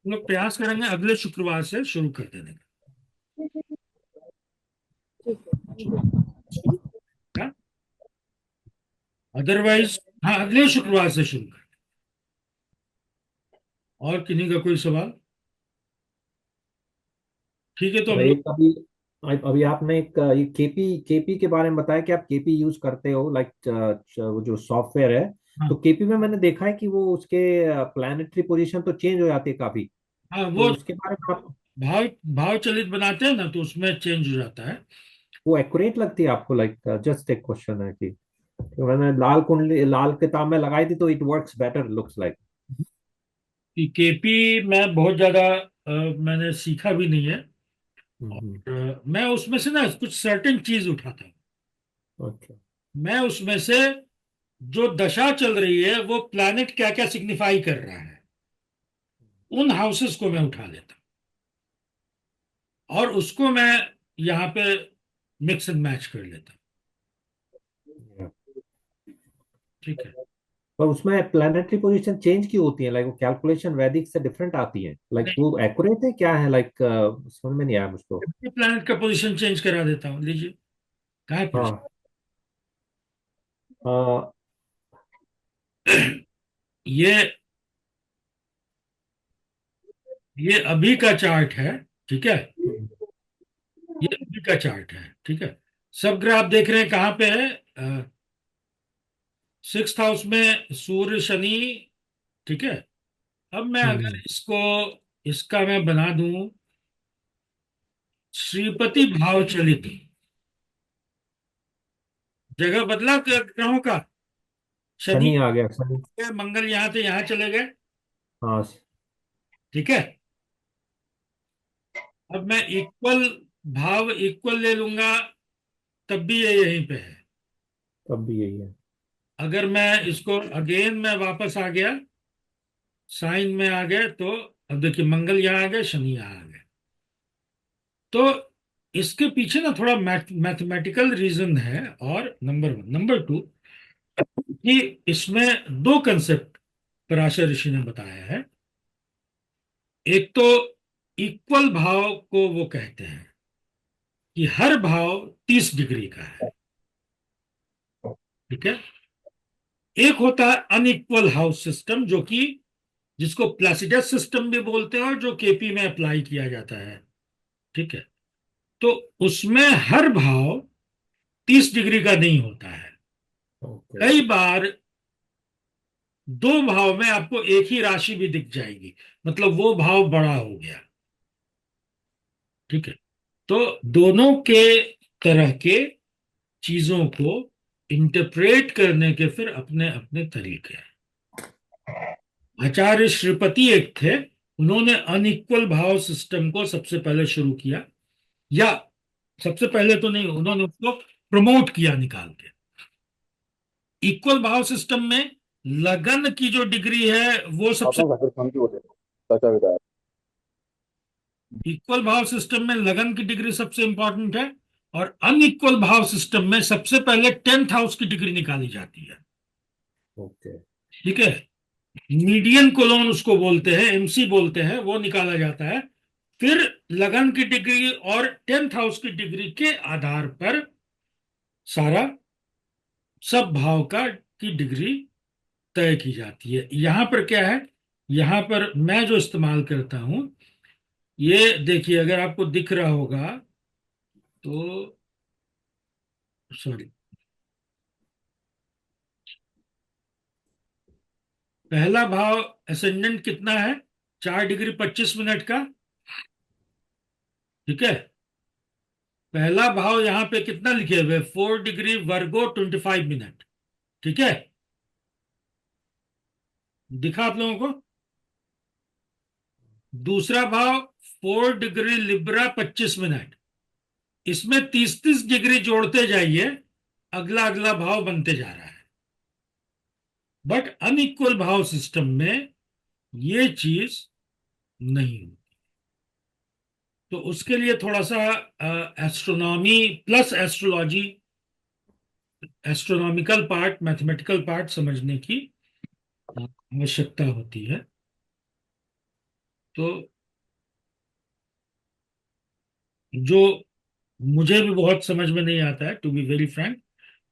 हम लोग प्रयास करेंगे अगले शुक्रवार से शुरू कर देने का। अदरवाइज हाँ, अगले शुक्रवार से शुरू कर। और किन्हीं का कोई सवाल? ठीक है, तो हम और लोग एक अभी अभी आपने एक ये केपी केपी के बारे में बताया कि आप केपी यूज करते हो, लाइक वो जो सॉफ्टवेयर है। हाँ तो केपी में मैंने देखा है कि वो उसके प्लानिटरी पोजीशन तो चेंज हो जाती है काफी। हाँ, तो वो उसके बारे में आप, भाव भाव चलित बनाते हैं ना, तो उसमें चेंज हो जाता है। वो एक्यूरेट लगती है आपको? लाइक जस्ट एक क्वेश्चन है कि तो मैंने लाल कुंडली लाल किताब में लगाई थी, तो it works better looks like. कि केपी में बहुत ज्यादा मैंने सीखा भी नहीं है। और मैं उसमें से ना कुछ सर्टेन चीज उठाता हूँ। अच्छा। मैं उसमें से जो दशा चल रही है वो प्लैनेट क्या क्या सिग्निफाई कर रहा है, उन हाउसेस को मैं उठा लेता हूँ और उसको मैं यहाँ पे मिक्स एंड मैच कर लेता हूँ, ठीक है। पर उसमें प्लानिटरी पोजीशन चेंज क्यों होती है? लाइक वो कैलकुलेशन वैदिक से डिफरेंट आती है, लाइक वो एक्यूरेट है क्या है? लाइक समझ में नहीं आया मुझको। प्लैनेट का पोजीशन चेंज करा देता हूँ, लीजिए कहाँ है हाँ। ये ये अभी का चार्ट है, ठीक है। ये अभी का चार्ट है, ठीक है। सब ग्रह आप देख रहे हैं कहाँ पे है? 6th हाउस में सूर्य शनि, ठीक है। अब मैं अगर इसको इसका मैं बना दूं श्रीपति भाव चलित। जगह बदला ग्रहों का। शनि शनि आ गया, शनि। मंगल यहां से यहां चले गए। हाँ। ठीक है। अब मैं इक्वल भाव इक्वल ले लूंगा, तब भी ये यहीं पे है। तब भी यही है। अगर मैं इसको अगेन मैं वापस आ गया, साइन में आ गए, तो अब देखिए मंगल यहाँ आ गए, शनि यहाँ आ गए। तो इसके पीछे ना थोड़ा मैथमेटिकल रीजन है। और नंबर वन, नंबर टू, कि इसमें दो कंसेप्ट पराशर ऋषि ने बताया है। एक तो इक्वल भाव को वो कहते हैं कि हर भाव 30 डिग्री का है। ठीक है। एक होता है अनइक्वल हाउस सिस्टम, जो कि जिसको प्लासिडस सिस्टम भी बोलते हैं और जो केपी में अप्लाई किया जाता है। ठीक है। तो उसमें हर भाव 30 डिग्री का नहीं होता है। कई बार दो भाव में आपको एक ही राशि भी दिख जाएगी, मतलब वो भाव बड़ा हो गया। ठीक है। तो दोनों के तरह के चीजों को इंटरप्रेट करने के फिर अपने अपने तरीके हैं। आचार्य श्रीपति एक थे, उन्होंने अनइक्वल भाव सिस्टम को सबसे पहले शुरू किया, या सबसे पहले तो नहीं, उन्होंने उसको प्रमोट किया निकाल के। इक्वल भाव सिस्टम में लगन की जो डिग्री है वो सबसे, इक्वल भाव सिस्टम में लगन की डिग्री सबसे इंपॉर्टेंट है, और अनइक्वल भाव सिस्टम में सबसे पहले 10th हाउस की डिग्री निकाली जाती है। ओके। ठीक है। मीडियन कोलोन उसको बोलते हैं, एमसी बोलते हैं, वो निकाला जाता है। फिर लगन की डिग्री और 10th हाउस की डिग्री के आधार पर सारा सब भाव का की डिग्री तय की जाती है। यहां पर क्या है, यहां पर मैं जो इस्तेमाल करता हूं, ये देखिए, अगर आपको दिख रहा होगा तो, सॉरी, पहला भाव असेंडेंट कितना है, 4 डिग्री 25 मिनट का। ठीक है। पहला भाव यहां पे कितना लिखे हुए, 4 डिग्री वर्गो 25 मिनट। ठीक है। दिखा आप लोगों को। दूसरा भाव 4 डिग्री लिब्रा 25 मिनट। इसमें 30-30 डिग्री जोड़ते जाइए, अगला अगला भाव बनते जा रहा है। बट अनइक्वल भाव सिस्टम में ये चीज नहीं होती। तो उसके लिए थोड़ा सा astronomy plus astrology, astronomical part, mathematical part समझने की आवश्यकता होती है। तो जो मुझे भी बहुत समझ में नहीं आता है, टू बी वेरी फ्रैंक,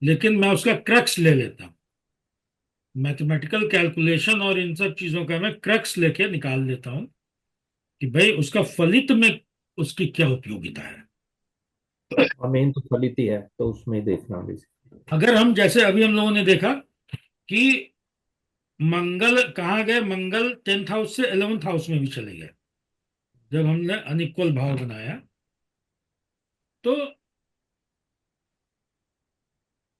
लेकिन मैं उसका क्रक्स ले लेता हूँ। मैथमेटिकल कैलकुलेशन और इन सब चीजों का मैं क्रक्स लेके निकाल लेता हूँ कि भाई उसका फलित में उसकी क्या उपयोगिता है। मेन तो फलित ही है, तो उसमें ही देखना बेसिकली। अगर हम जैसे अभी हम लोगों ने देखा कि मंगल कहाँ गए, मंगल 10th हाउस से 11th हाउस में भी चले गए जब हमने अनइक्वल भाव बनाया। तो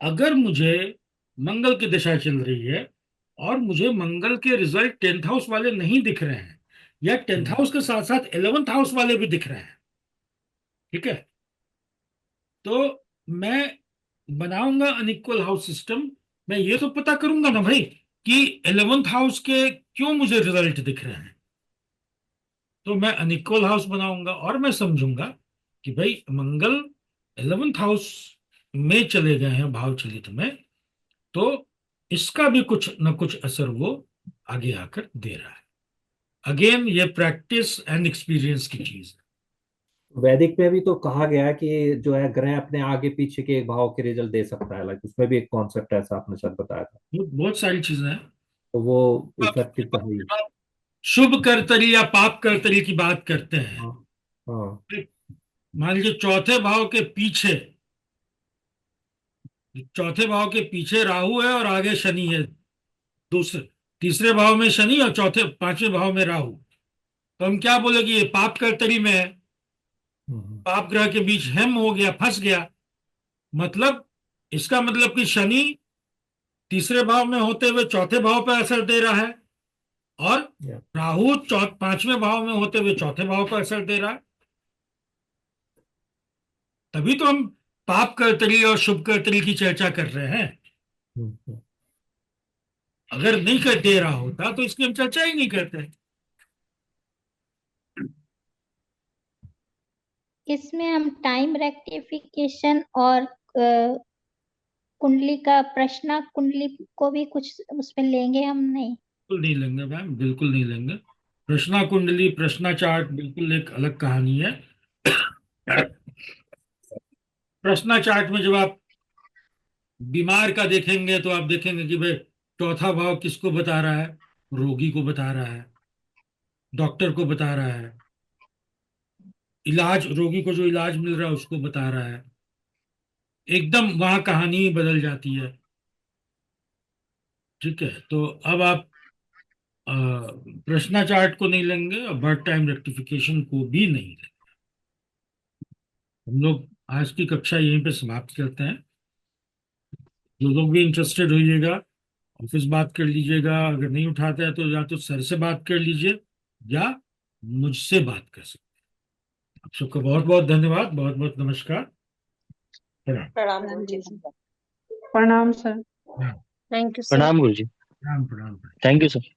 अगर मुझे मंगल की दिशा चल रही है और मुझे मंगल के रिजल्ट 10th हाउस वाले नहीं दिख रहे हैं, या 10th हाउस के साथ साथ 11th हाउस वाले भी दिख रहे हैं, ठीक है, तो मैं बनाऊंगा अनइक्वल हाउस सिस्टम। मैं ये तो पता करूंगा ना भाई कि 11th हाउस के क्यों मुझे रिजल्ट दिख रहे हैं। तो मैं अनइक्वल हाउस बनाऊंगा और मैं समझूंगा कि भाई मंगल 11th हाउस में चले गए हैं भाव चलित में, तो इसका भी कुछ ना कुछ असर वो आगे आकर दे रहा है। अगेन ये प्रैक्टिस एंड एक्सपीरियंस की चीज है। वैदिक में भी तो कहा गया है कि जो है ग्रह अपने आगे पीछे के एक भाव के रिजल्ट दे सकता है, लाइक उसमें भी एक कॉन्सेप्ट है, ऐसा आपने सर बताया था। बहुत सारी चीजें हैं। तो वो इफेक्टिव तो है ही। शुभ करतरी या पाप करतरी की बात करते हैं। हाँ। हाँ। मान लीजिए चौथे भाव के पीछे राहु है और आगे शनि है। दूसरे तीसरे भाव में शनि और चौथे पांचवें भाव में राहु। तो हम क्या बोले कि ये पाप कर्तरी में है, पाप ग्रह के बीच हेम हो गया, फंस गया। मतलब इसका मतलब कि शनि तीसरे भाव में होते हुए चौथे भाव पर असर दे रहा है, और राहु पांचवें भाव में होते हुए चौथे भाव पर असर दे रहा है। तभी तो हम पाप कर्तरी और शुभ कर्तरी की चर्चा कर रहे हैं। अगर नहीं कर दे रहा होता तो इसकी हम चर्चा ही नहीं करते। इसमें हम टाइम रेक्टिफिकेशन और कुंडली का प्रश्न कुंडली को भी कुछ उसमें लेंगे हम? नहीं, बिल्कुल नहीं लेंगे मैम, बिल्कुल नहीं लेंगे। प्रश्ना कुंडली, प्रश्ना चार्ट बिल्कुल एक अलग कहानी है। प्रश्ना चार्ट में जब आप बीमार का देखेंगे तो आप देखेंगे कि भाई चौथा भाव किसको बता रहा है, रोगी को बता रहा है, डॉक्टर को बता रहा है, इलाज, रोगी को जो इलाज मिल रहा है उसको बता रहा है। एकदम वहां कहानी ही बदल जाती है। ठीक है, तो अब आप प्रश्ना चार्ट को नहीं लेंगे और बर्थ टाइम रेक्टिफिकेशन को भी नहीं लेंगे। हम लोग आज की कक्षा यहीं पे समाप्त करते हैं। जो लोग भी इंटरेस्टेड होइएगा ऑफिस बात कर लीजिएगा, अगर नहीं उठाते हैं तो या तो सर से बात कर लीजिए या मुझसे बात कर सकते हैं। आप सबका बहुत बहुत धन्यवाद, बहुत बहुत नमस्कार, प्रणाम। प्रणाम जी। प्रणाम सर। Thank you sir. प्रणाम गुरु जी। प्रणाम प्रणाम। Thank you sir.